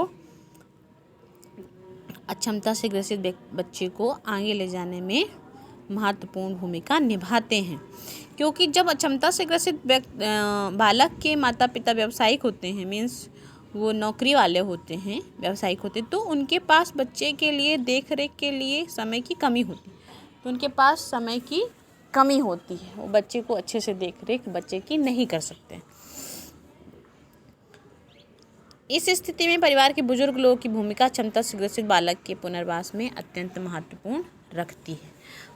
अक्षमता से ग्रसित बच्चे को आगे ले जाने में महत्वपूर्ण भूमिका निभाते हैं, क्योंकि जब अक्षमता से ग्रसित बालक के माता पिता व्यावसायिक होते हैं, मीन्स वो नौकरी वाले होते हैं, व्यावसायिक होते हैं, तो उनके पास बच्चे के लिए देख रेख के लिए समय की कमी होती है। तो उनके पास समय की कमी होती है, वो बच्चे को अच्छे से देख रेख बच्चे की नहीं कर सकते। इस स्थिति में परिवार के बुजुर्ग लोगों की भूमिका क्षमता से ग्रसित बालक के पुनर्वास में अत्यंत महत्वपूर्ण रखती है।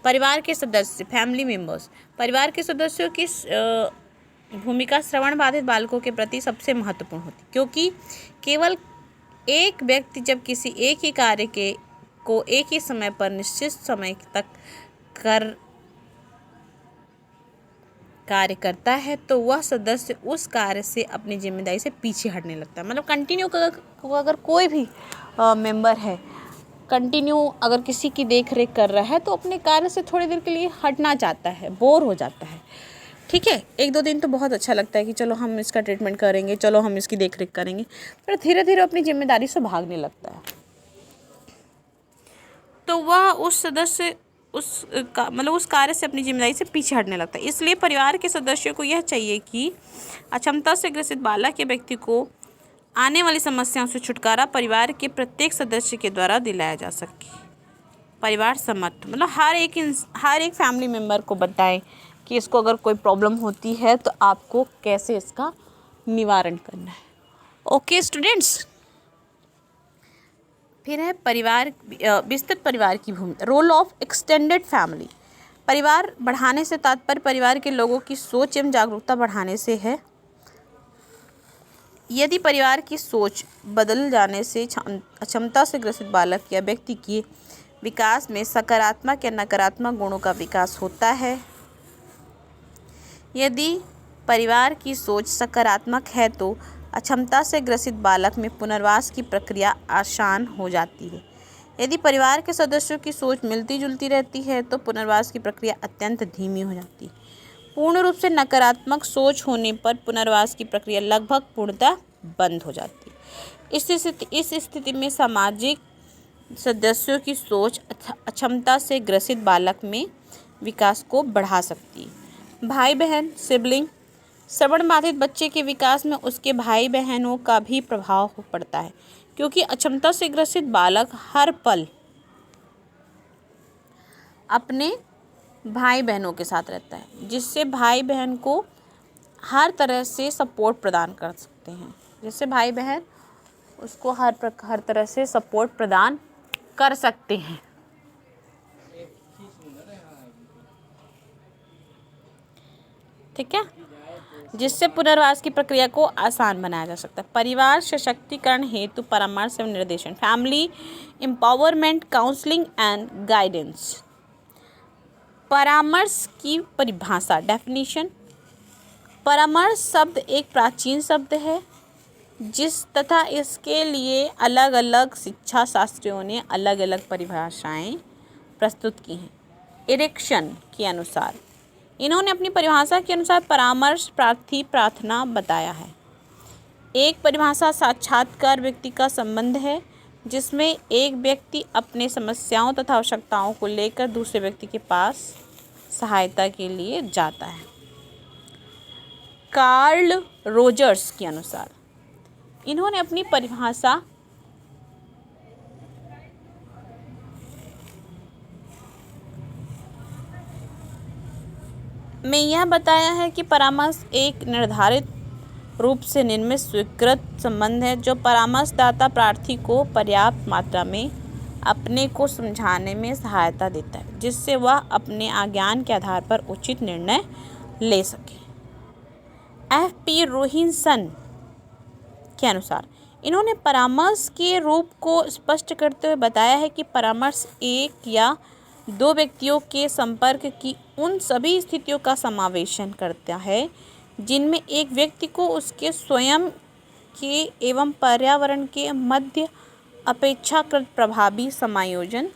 परिवार के सदस्य, फैमिली मेंबर्स, परिवार के सदस्यों की भूमिका श्रवण बाधित बालकों के प्रति सबसे महत्वपूर्ण होती है, क्योंकि केवल एक व्यक्ति जब किसी एक ही कार्य को एक ही समय पर निश्चित समय तक कार्य करता है तो वह सदस्य उस कार्य से अपनी जिम्मेदारी से पीछे हटने लगता है। मतलब कंटिन्यू अगर कोई भी मेंबर है कंटिन्यू अगर किसी की देख रेख कर रहा है तो अपने कार्य से थोड़ी देर के लिए हटना चाहता है, बोर हो जाता है। ठीक है, एक दो दिन तो बहुत अच्छा लगता है कि चलो हम इसका ट्रीटमेंट करेंगे, चलो हम इसकी देख रेख करेंगे, पर धीरे धीरे अपनी जिम्मेदारी से भागने लगता है। तो वह उस सदस्य उस कार्य से अपनी जिम्मेदारी से पीछे हटने लगता है। इसलिए परिवार के सदस्यों को यह चाहिए कि अक्षमता से ग्रसित बालक या व्यक्ति को आने वाली समस्याओं से छुटकारा परिवार के प्रत्येक सदस्य के द्वारा दिलाया जा सके। परिवार सम्मत मतलब हर एक फैमिली मेम्बर को बताएं कि इसको अगर कोई प्रॉब्लम होती है तो आपको कैसे इसका निवारण करना है। ओके स्टूडेंट्स, फिर है परिवार विस्तृत परिवार की भूमिका, रोल ऑफ एक्सटेंडेड फैमिली। परिवार बढ़ाने से तात्पर्य परिवार के लोगों की सोच एवं जागरूकता बढ़ाने से है। यदि परिवार की सोच बदल जाने से अक्षमता से ग्रसित बालक या व्यक्ति के विकास में सकारात्मक या नकारात्मक गुणों का विकास होता है। यदि परिवार की सोच सकारात्मक है तो अक्षमता से ग्रसित बालक में पुनर्वास की प्रक्रिया आसान हो जाती है। यदि परिवार के सदस्यों की सोच मिलती जुलती रहती है तो पुनर्वास की प्रक्रिया अत्यंत धीमी हो जाती है। पूर्ण रूप से नकारात्मक सोच होने पर पुनर्वास की प्रक्रिया लगभग पूर्णतः बंद हो जाती है। इस स्थिति में सामाजिक सदस्यों की सोच अक्षमता से ग्रसित बालक में विकास को बढ़ा सकती है। भाई बहन, सिबलिंग, श्रवण बाधित बच्चे के विकास में उसके भाई बहनों का भी प्रभाव पड़ता है, क्योंकि अक्षमता से ग्रसित बालक हर पल अपने भाई बहनों के साथ रहता है, जिससे भाई बहन को हर तरह से सपोर्ट प्रदान कर सकते हैं। जिससे भाई बहन उसको हर तरह से सपोर्ट प्रदान कर सकते हैं। ठीक है, जिससे पुनर्वास की प्रक्रिया को आसान बनाया जा सकता है। परिवार सशक्तिकरण हेतु परामर्श एवं निर्देशन, family empowerment, counselling and guidance. परामर्श की परिभाषा, डेफिनेशन। परामर्श शब्द एक प्राचीन शब्द है तथा इसके लिए अलग अलग शिक्षा शास्त्रियों ने अलग अलग परिभाषाएं प्रस्तुत की हैं। इरिक्सन के अनुसार इन्होंने अपनी परिभाषा के अनुसार परामर्श प्रार्थना बताया है। एक परिभाषा साक्षात्कार व्यक्ति का संबंध है जिसमें एक व्यक्ति अपने समस्याओं तथा आवश्यकताओं को लेकर दूसरे व्यक्ति के पास सहायता के लिए जाता है। कार्ल रोजर्स के अनुसार इन्होंने अपनी परिभाषा में यह बताया है कि परामर्श एक निर्धारित रूप से निर्मित स्वीकृत संबंध है जो परामर्शदाता प्रार्थी को पर्याप्त मात्रा में अपने को समझाने में सहायता देता है, जिससे वह अपने ज्ञान के आधार पर उचित निर्णय ले सके। F.P. रोहिंसन के अनुसार इन्होंने परामर्श के रूप को स्पष्ट करते हुए बताया है कि परामर्श एक या दो व्यक्तियों के संपर्क की उन सभी स्थितियों का समावेशन करता है जिनमें एक व्यक्ति को उसके स्वयं के एवं पर्यावरण के मध्य अपेक्षाकृत प्रभावी समायोजन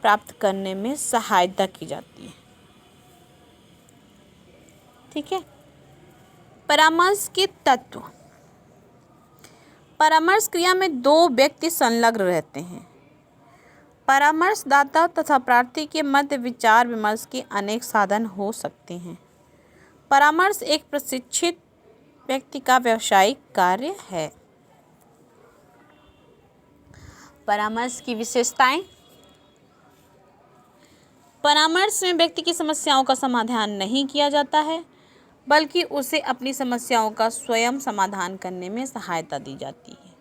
प्राप्त करने में सहायता की जाती है। ठीक है, परामर्श के तत्व। परामर्श क्रिया में दो व्यक्ति संलग्न रहते हैं। परामर्शदाता तथा प्रार्थी के मध्य विचार विमर्श के अनेक साधन हो सकते हैं। परामर्श एक प्रशिक्षित व्यक्ति का व्यावसायिक कार्य है। परामर्श की विशेषताएं। परामर्श में व्यक्ति की समस्याओं का समाधान नहीं किया जाता है, बल्कि उसे अपनी समस्याओं का स्वयं समाधान करने में सहायता दी जाती है।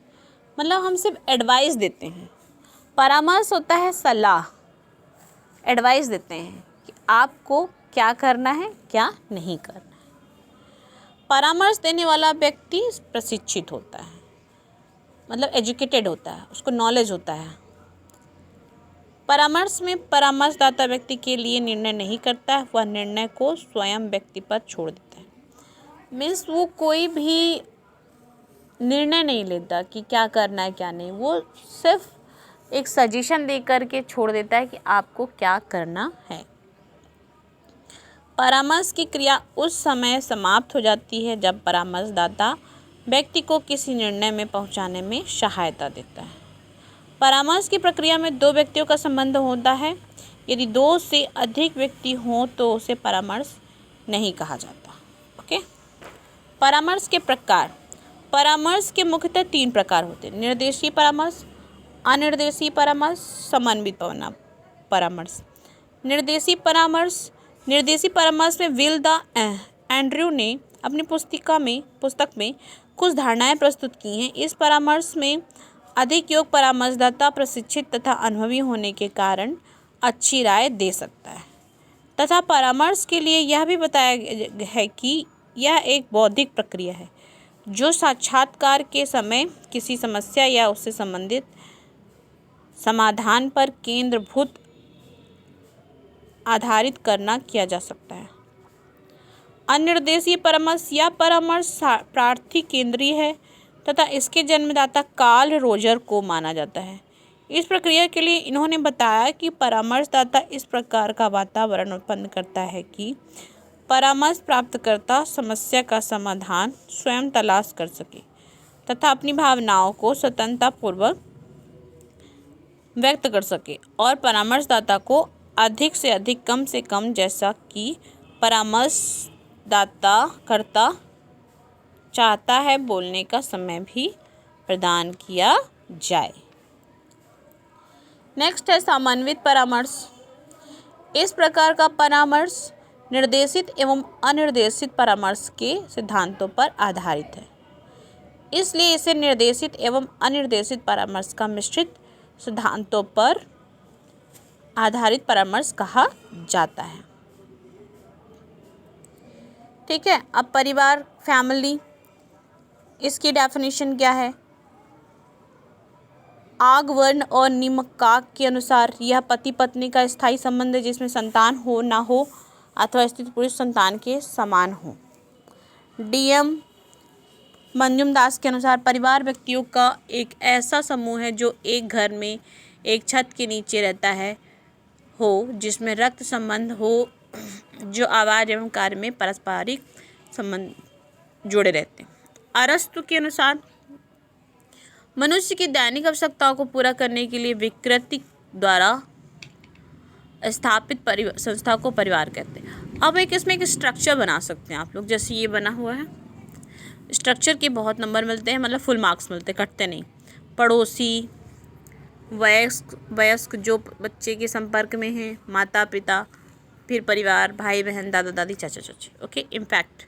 मतलब हम सिर्फ एडवाइस देते हैं। परामर्श होता है सलाह, एडवाइस देते हैं कि आपको क्या करना है, क्या नहीं करना है। परामर्श देने वाला व्यक्ति प्रशिक्षित होता है, मतलब एजुकेटेड होता है, उसको नॉलेज होता है। परामर्श में परामर्शदाता व्यक्ति के लिए निर्णय नहीं करता है, वह निर्णय को स्वयं व्यक्ति पर छोड़ देता है। मीन्स वो कोई भी निर्णय नहीं लेता कि क्या करना है क्या नहीं, वो सिर्फ एक सजेशन दे करके छोड़ देता है कि आपको क्या करना है। परामर्श की क्रिया उस समय समाप्त हो जाती है जब परामर्शदाता व्यक्ति को किसी निर्णय में पहुंचाने में सहायता देता है। परामर्श की प्रक्रिया में दो व्यक्तियों का संबंध होता है। यदि दो से अधिक व्यक्ति हों तो उसे परामर्श नहीं कहा जाता। ओके। परामर्श के प्रकार। परामर्श के मुख्यतः 3 प्रकार होते हैं: निर्देशीय परामर्श, अनिर्देशीय परामर्श, समन्वित परामर्श। निर्देशीय परामर्श में विल द एंड्रयू ने अपनी पुस्तक में कुछ धारणाएं प्रस्तुत की हैं। इस परामर्श में अधिक योग्य परामर्शदाता प्रशिक्षित तथा अनुभवी होने के कारण अच्छी राय दे सकता है, तथा परामर्श के लिए यह भी बताया है कि यह एक बौद्धिक प्रक्रिया है जो साक्षात्कार के समय किसी समस्या या उससे संबंधित समाधान पर केंद्रभूत आधारित करना किया जा सकता है। अनिर्देशीय परामर्श या परामर्श प्रार्थी केंद्रीय है तथा इसके जन्मदाता कार्ल रोजर को माना जाता है। इस प्रक्रिया के लिए इन्होंने बताया कि परामर्शदाता इस प्रकार का वातावरण उत्पन्न करता है कि परामर्श प्राप्तकर्ता समस्या का समाधान स्वयं तलाश कर सके तथा अपनी भावनाओं को स्वतंत्रतापूर्वक व्यक्त कर सके, और परामर्शदाता को अधिक से अधिक कम से कम, जैसा कि परामर्शदाता चाहता है, बोलने का समय भी प्रदान किया जाए। नेक्स्ट है समन्वित परामर्श। इस प्रकार का परामर्श निर्देशित एवं अनिर्देशित परामर्श के सिद्धांतों पर आधारित है, इसलिए इसे निर्देशित एवं अनिर्देशित परामर्श का मिश्रित सिद्धांतों पर आधारित परामर्श कहा जाता है। ठीक है। अब परिवार, फैमिली, इसकी डेफिनेशन क्या है? आगवर्ण और निमकाक के अनुसार यह पति पत्नी का स्थायी संबंध है जिसमें संतान हो ना हो अथवा स्त्री पुरुष संतान के समान हो। DM मंजुमदास के अनुसार परिवार व्यक्तियों का एक ऐसा समूह है जो एक घर में एक छत के नीचे रहता है जिसमें रक्त संबंध हो, जो आवाज़ एवं कार्य में पारस्परिक संबंध जुड़े रहते हैं। अरस्तु के अनुसार मनुष्य की दैनिक आवश्यकताओं को पूरा करने के लिए विकृति द्वारा स्थापित संस्था को परिवार कहते हैं। अब इसमें एक स्ट्रक्चर बना सकते हैं आप लोग, जैसे ये बना हुआ है। स्ट्रक्चर के बहुत नंबर मिलते हैं, मतलब फुल मार्क्स मिलते हैं, कटते नहीं। पड़ोसी, वयस्क जो बच्चे के संपर्क में हैं, माता पिता, फिर परिवार, भाई बहन, दादा दादी, चाचा चाची। ओके। इम्पैक्ट,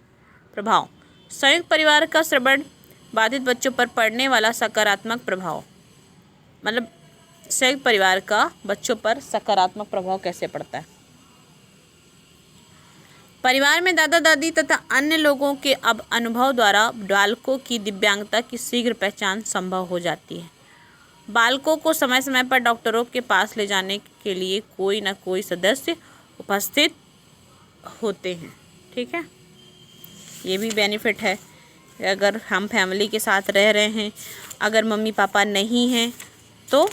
प्रभाव। संयुक्त परिवार का श्रवण बाधित बच्चों पर पड़ने वाला सकारात्मक प्रभाव, मतलब संयुक्त परिवार का बच्चों पर सकारात्मक प्रभाव कैसे पड़ता है। परिवार में दादा दादी तथा अन्य लोगों के अब अनुभव द्वारा बालकों की दिव्यांगता की शीघ्र पहचान संभव हो जाती है। बालकों को समय समय पर डॉक्टरों के पास ले जाने के लिए कोई न कोई सदस्य उपस्थित होते हैं। ठीक है। ये भी बेनिफिट है। अगर हम फैमिली के साथ रह रहे हैं, अगर मम्मी पापा नहीं हैं तो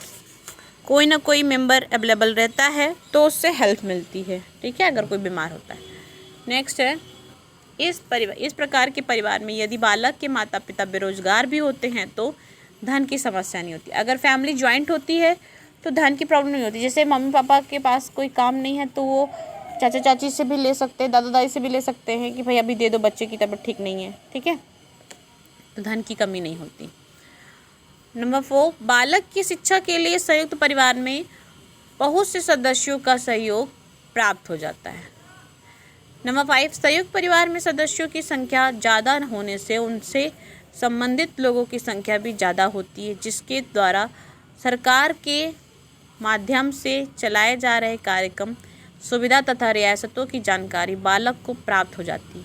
कोई ना कोई मेंबर अवेलेबल रहता है तो उससे हेल्प मिलती है। ठीक है, अगर कोई बीमार होता है। नेक्स्ट है, इस प्रकार के परिवार में यदि बालक के माता पिता बेरोजगार भी होते हैं तो धन की समस्या नहीं होती। अगर फैमिली ज्वाइंट होती है तो धन की प्रॉब्लम नहीं होती। जैसे मम्मी पापा के पास कोई काम नहीं है तो वो चाचा चाची से भी ले सकते हैं, दादा दादी से भी ले सकते हैं कि भाई अभी दे दो, बच्चे की तबीयत ठीक नहीं है। ठीक है, तो धन की कमी नहीं होती। नंबर 4, बालक की शिक्षा के लिए संयुक्त परिवार में बहुत से सदस्यों का सहयोग प्राप्त हो जाता है। नंबर 5, संयुक्त परिवार में सदस्यों की संख्या ज़्यादा होने से उनसे संबंधित लोगों की संख्या भी ज़्यादा होती है, जिसके द्वारा सरकार के माध्यम से चलाए जा रहे कार्यक्रम, सुविधा तथा रियासतों की जानकारी बालक को प्राप्त हो जाती है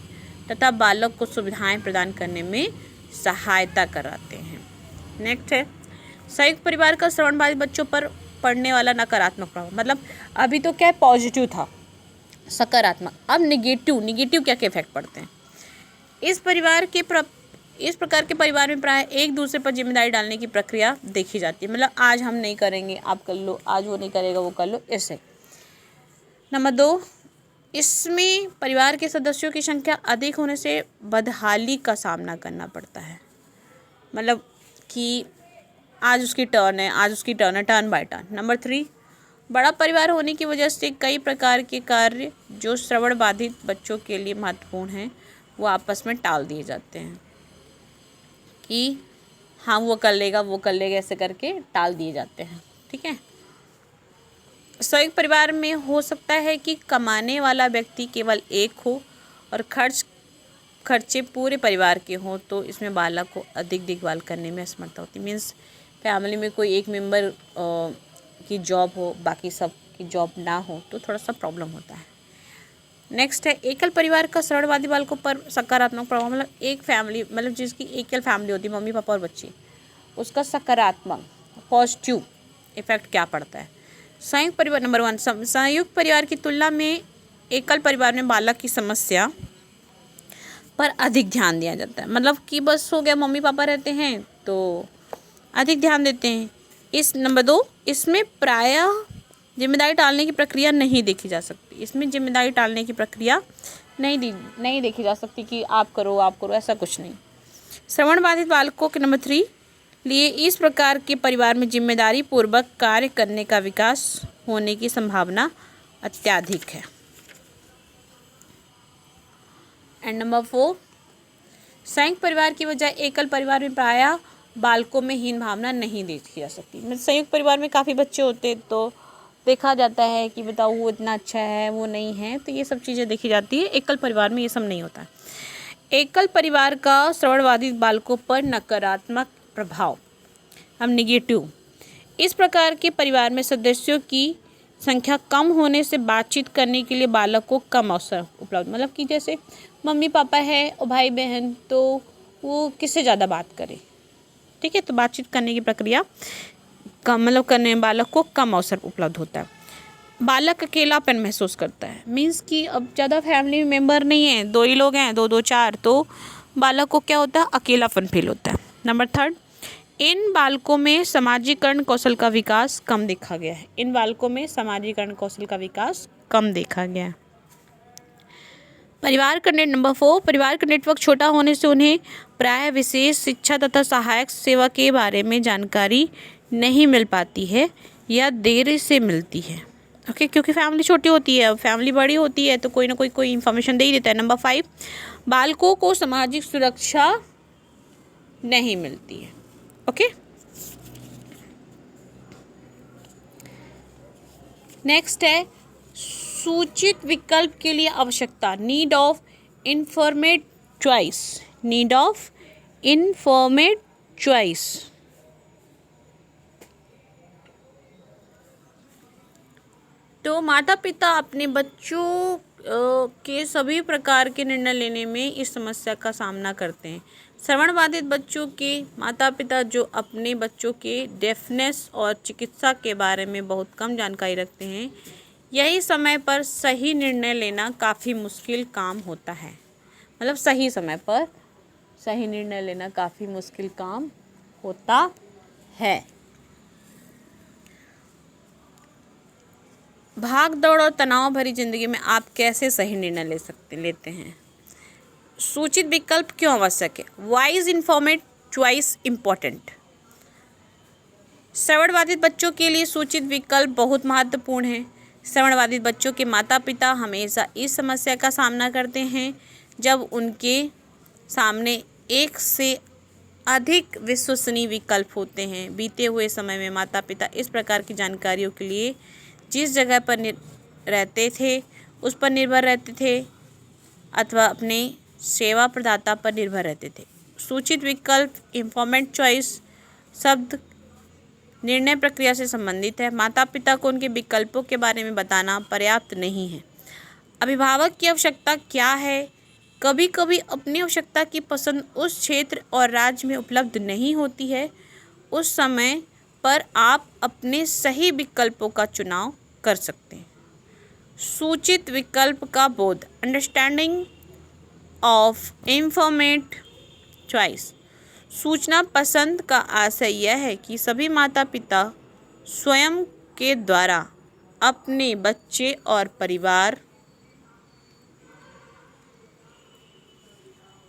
तथा बालक को सुविधाएं प्रदान करने में सहायता कराते हैं। नेक्स्ट है संयुक्त परिवार का श्रवण बाधित बच्चों पर पड़ने वाला नकारात्मक प्रभाव। मतलब अभी तो क्या पॉजिटिव था, सकारात्मक, अब निगेटिव क्या क्या इफेक्ट पड़ते हैं। इस प्रकार के परिवार में प्राय एक दूसरे पर जिम्मेदारी डालने की प्रक्रिया देखी जाती है। मतलब आज हम नहीं करेंगे, आप कर लो, आज वो नहीं करेगा, वो कर लो, ऐसे। नंबर 2, इसमें परिवार के सदस्यों की संख्या अधिक होने से बदहाली का सामना करना पड़ता है। मतलब कि आज उसकी टर्न है, टर्न बाय टर्न। नंबर 3, बड़ा परिवार होने की वजह से कई प्रकार के कार्य जो श्रवण बाधित बच्चों के लिए महत्वपूर्ण हैं वो आपस में टाल दिए जाते हैं कि हाँ वो कर लेगा ऐसे करके टाल दिए जाते हैं। ठीक है। संयुक्त परिवार में हो सकता है कि कमाने वाला व्यक्ति केवल एक हो और खर्चे पूरे परिवार के हों, तो इसमें बालक को अधिक देखभाल करने में असमर्थता होती है। मीन्स फैमिली में कोई एक मेंबर की जॉब हो, बाकी सब की जॉब ना हो, तो थोड़ा सा प्रॉब्लम होता है। नेक्स्ट है एकल परिवार का श्रवणबाधित बालकों पर सकारात्मक प्रभाव। मतलब एक फैमिली, मतलब जिसकी एकल फैमिली होती है, मम्मी पापा और बच्चे, उसका सकारात्मक पॉजिटिव इफेक्ट क्या पड़ता है। संयुक्त परिवार, नंबर 1, संयुक्त परिवार की तुलना में एकल परिवार में बालक की समस्या पर अधिक ध्यान दिया जाता है। मतलब कि बस हो गया, मम्मी पापा रहते हैं तो अधिक ध्यान देते हैं। नंबर 2, इसमें प्रायः जिम्मेदारी टालने की प्रक्रिया नहीं देखी जा सकती। इसमें जिम्मेदारी टालने की प्रक्रिया नहीं देखी जा सकती कि आप करो, ऐसा कुछ नहीं। श्रवण बाधित बालकों के नंबर 3 लिए इस प्रकार के परिवार में जिम्मेदारी पूर्वक कार्य करने का विकास होने की संभावना अत्यधिक है। एंड नंबर 4, संयुक्त परिवार की वजह एकल परिवार में प्रायः बालकों में हीन भावना नहीं देखी जा सकती। संयुक्त परिवार में काफ़ी बच्चे होते तो देखा जाता है कि बताओ वो इतना अच्छा है, वो नहीं है, तो ये सब चीज़ें देखी जाती है। एकल परिवार में ये सब नहीं होता। एकल परिवार का श्रवणबाधित बालकों पर नकारात्मक प्रभाव, हम निगेटिव। इस प्रकार के परिवार में सदस्यों की संख्या कम होने से बातचीत करने के लिए बालक को कम अवसर उपलब्ध। मतलब कि जैसे मम्मी पापा है और भाई बहन, तो वो किससे ज़्यादा बात करे। ठीक है, तो बातचीत करने की प्रक्रिया कम, मतलब करने में बालक को कम अवसर उपलब्ध होता है। बालक अकेलापन महसूस करता है। मीन्स कि अब ज़्यादा फैमिली मेम्बर नहीं है, 2 ही लोग हैं, 2 4, तो बालक को क्या होता है, अकेलापन फील होता है। नंबर 3, इन बालकों में सामाजिकरण कौशल का विकास कम देखा गया है। नंबर 4, परिवार का नेटवर्क छोटा होने से उन्हें प्रायः विशेष शिक्षा तथा सहायक सेवा के बारे में जानकारी नहीं मिल पाती है या देर से मिलती है। ओके, क्योंकि फैमिली छोटी होती है, फैमिली बड़ी होती है तो कोई ना कोई इन्फॉर्मेशन दे ही देता है। नंबर 5, बालकों को सामाजिक सुरक्षा नहीं मिलती है। ओके, नेक्स्ट है सूचित विकल्प के लिए आवश्यकता, नीड ऑफ इन्फॉर्मेड चॉइस। तो माता पिता अपने बच्चों के सभी प्रकार के निर्णय लेने में इस समस्या का सामना करते हैं। श्रवण बाधित बच्चों के माता पिता जो अपने बच्चों के डेफनेस और चिकित्सा के बारे में बहुत कम जानकारी रखते हैं, यही समय पर सही निर्णय लेना काफ़ी मुश्किल काम होता है। मतलब सही समय पर सही निर्णय लेना काफ़ी मुश्किल काम होता है। भाग दौड़ और तनाव भरी जिंदगी में आप कैसे सही निर्णय लेते हैं। सूचित विकल्प क्यों आवश्यक है। Why is informed choice important. श्रवण बाधित बच्चों के लिए सूचित विकल्प बहुत महत्वपूर्ण है। श्रवण बाधित बच्चों के माता पिता हमेशा इस समस्या का सामना करते हैं जब उनके सामने एक से अधिक विश्वसनीय विकल्प होते हैं। बीते हुए समय में माता पिता इस प्रकार की जानकारियों के लिए जिस जगह पर रहते थे उस पर निर्भर रहते थे अथवा अपने सेवा प्रदाता पर निर्भर रहते थे। सूचित विकल्प इन्फॉर्मेड चॉइस शब्द निर्णय प्रक्रिया से संबंधित है। माता पिता को उनके विकल्पों के बारे में बताना पर्याप्त नहीं है। अभिभावक की आवश्यकता क्या है? कभी कभी अपनी आवश्यकता की पसंद उस क्षेत्र और राज्य में उपलब्ध नहीं होती है। उस समय पर आप अपने सही विकल्पों का चुनाव कर सकते हैं। सूचित विकल्प का बोध अंडरस्टैंडिंग ऑफ इन्फॉर्मेड चॉइस। सूचना पसंद का आशय यह है कि सभी माता पिता स्वयं के द्वारा अपने बच्चे और परिवार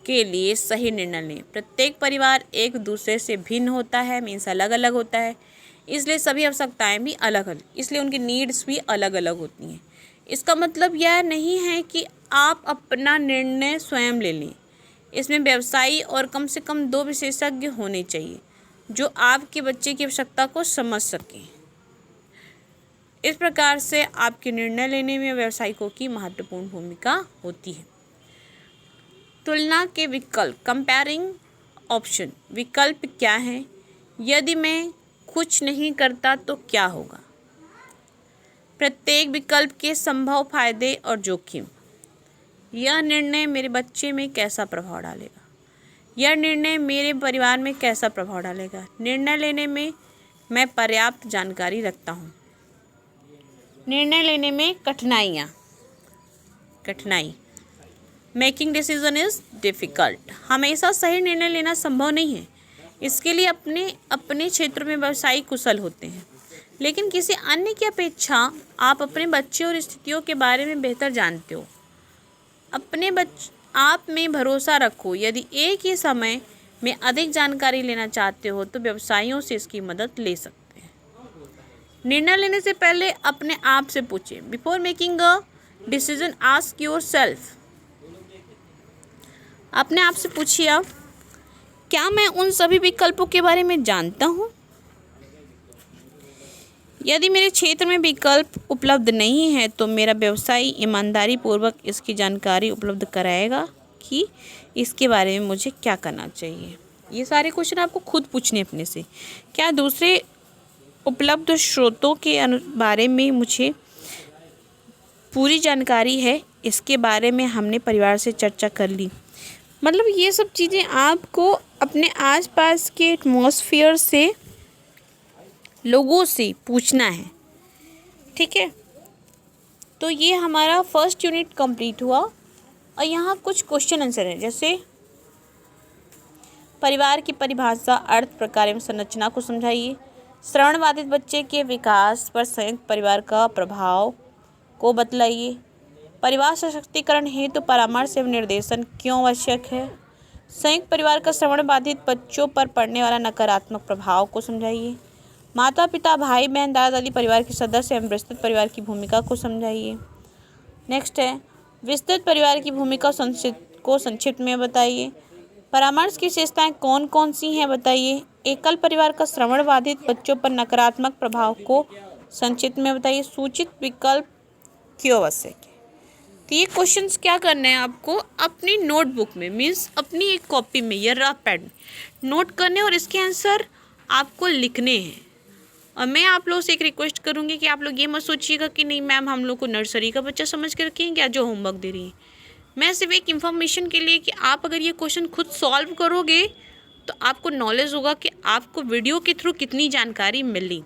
के लिए सही निर्णय लें। प्रत्येक परिवार एक दूसरे से भिन्न होता है, मीन्स अलग अलग होता है, इसलिए सभी आवश्यकताएं भी अलग अलग, इसलिए उनकी नीड्स भी अलग अलग होती हैं। इसका मतलब यह नहीं है कि आप अपना निर्णय स्वयं ले लें। इसमें व्यवसायी और कम से कम 2 विशेषज्ञ होने चाहिए जो आपके बच्चे की आवश्यकता को समझ सकें। इस प्रकार से आपके निर्णय लेने में व्यवसायिकों की महत्वपूर्ण भूमिका होती है। तुलना के विकल्प कंपेयरिंग ऑप्शन। विकल्प क्या है? यदि मैं कुछ नहीं करता तो क्या होगा? प्रत्येक विकल्प के संभव फायदे और जोखिम। यह निर्णय मेरे बच्चे में कैसा प्रभाव डालेगा? यह निर्णय मेरे परिवार में कैसा प्रभाव डालेगा? निर्णय लेने में मैं पर्याप्त जानकारी रखता हूँ। निर्णय लेने में कठिनाई मेकिंग डिसीजन इज़ डिफ़िकल्ट। हमेशा सही निर्णय लेना संभव नहीं है। इसके लिए अपने क्षेत्र में व्यवसायी कुशल होते हैं, लेकिन किसी अन्य की अपेक्षा आप अपने बच्चे और स्थितियों के बारे में बेहतर जानते हो। आप में भरोसा रखो। यदि एक ही समय में अधिक जानकारी लेना चाहते हो तो व्यवसायियों से इसकी मदद ले सकते हैं। निर्णय लेने से पहले अपने आप से पूछें। Before making a decision ask yourself. अपने आप से पूछिए आप, क्या मैं उन सभी विकल्पों के बारे में जानता हूँ? यदि मेरे क्षेत्र में विकल्प उपलब्ध नहीं है तो मेरा व्यवसायी ईमानदारी पूर्वक इसकी जानकारी उपलब्ध कराएगा कि इसके बारे में मुझे क्या करना चाहिए। ये सारे क्वेश्चन आपको खुद पूछने अपने से। क्या दूसरे उपलब्ध स्रोतों के बारे में मुझे पूरी जानकारी है? इसके बारे में हमने परिवार से चर्चा कर ली। मतलब ये सब चीज़ें आपको अपने आसपास के एटमॉस्फेयर से, लोगों से पूछना है, ठीक है। तो ये हमारा फर्स्ट यूनिट कंप्लीट हुआ और यहाँ कुछ क्वेश्चन आंसर है, जैसे परिवार की परिभाषा, अर्थ, प्रकार एवं संरचना को समझाइए। श्रवण बाधित बच्चे के विकास पर संयुक्त परिवार का प्रभाव को बतलाइए। परिवार सशक्तिकरण हेतु परामर्श एवं निर्देशन क्यों आवश्यक है। संयुक्त परिवार का श्रवण बाधित बच्चों पर पड़ने वाला नकारात्मक प्रभाव को समझाइए। माता पिता, भाई बहन, दादा दादी, परिवार के सदस्य एवं विस्तृत परिवार की भूमिका को समझाइए। नेक्स्ट है विस्तृत परिवार की भूमिका को संक्षिप्त में बताइए। परामर्श की विशेषताएं कौन कौन सी हैं बताइए। एकल परिवार का श्रवण बाधित बच्चों पर नकारात्मक प्रभाव को संक्षिप्त में बताइए। सूचित विकल्प क्यों आवश्यक है। तो ये क्वेश्चंस क्या करने हैं आपको अपनी नोटबुक में, मीन्स अपनी एक कॉपी में या रफ पैड में नोट करने और इसके आंसर आपको लिखने हैं। और मैं आप लोगों से एक रिक्वेस्ट करूँगी कि आप लोग ये मत सोचिएगा कि नहीं मैम हम लोग को नर्सरी का बच्चा समझ के रखें क्या जो होमवर्क दे रही है। मैं सिर्फ एक इन्फॉर्मेशन के लिए कि आप अगर ये क्वेश्चन खुद सॉल्व करोगे तो आपको नॉलेज होगा कि आपको वीडियो के थ्रू कितनी जानकारी मिली।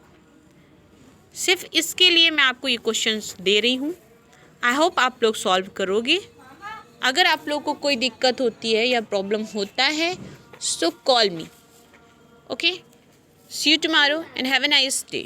सिर्फ इसके लिए मैं आपको ये क्वेश्चंस दे रही हूँ। आई होप आप लोग सॉल्व करोगे। अगर आप लोग को कोई दिक्कत होती है या प्रॉब्लम होता है so call me. Okay, see you tomorrow and have a nice day.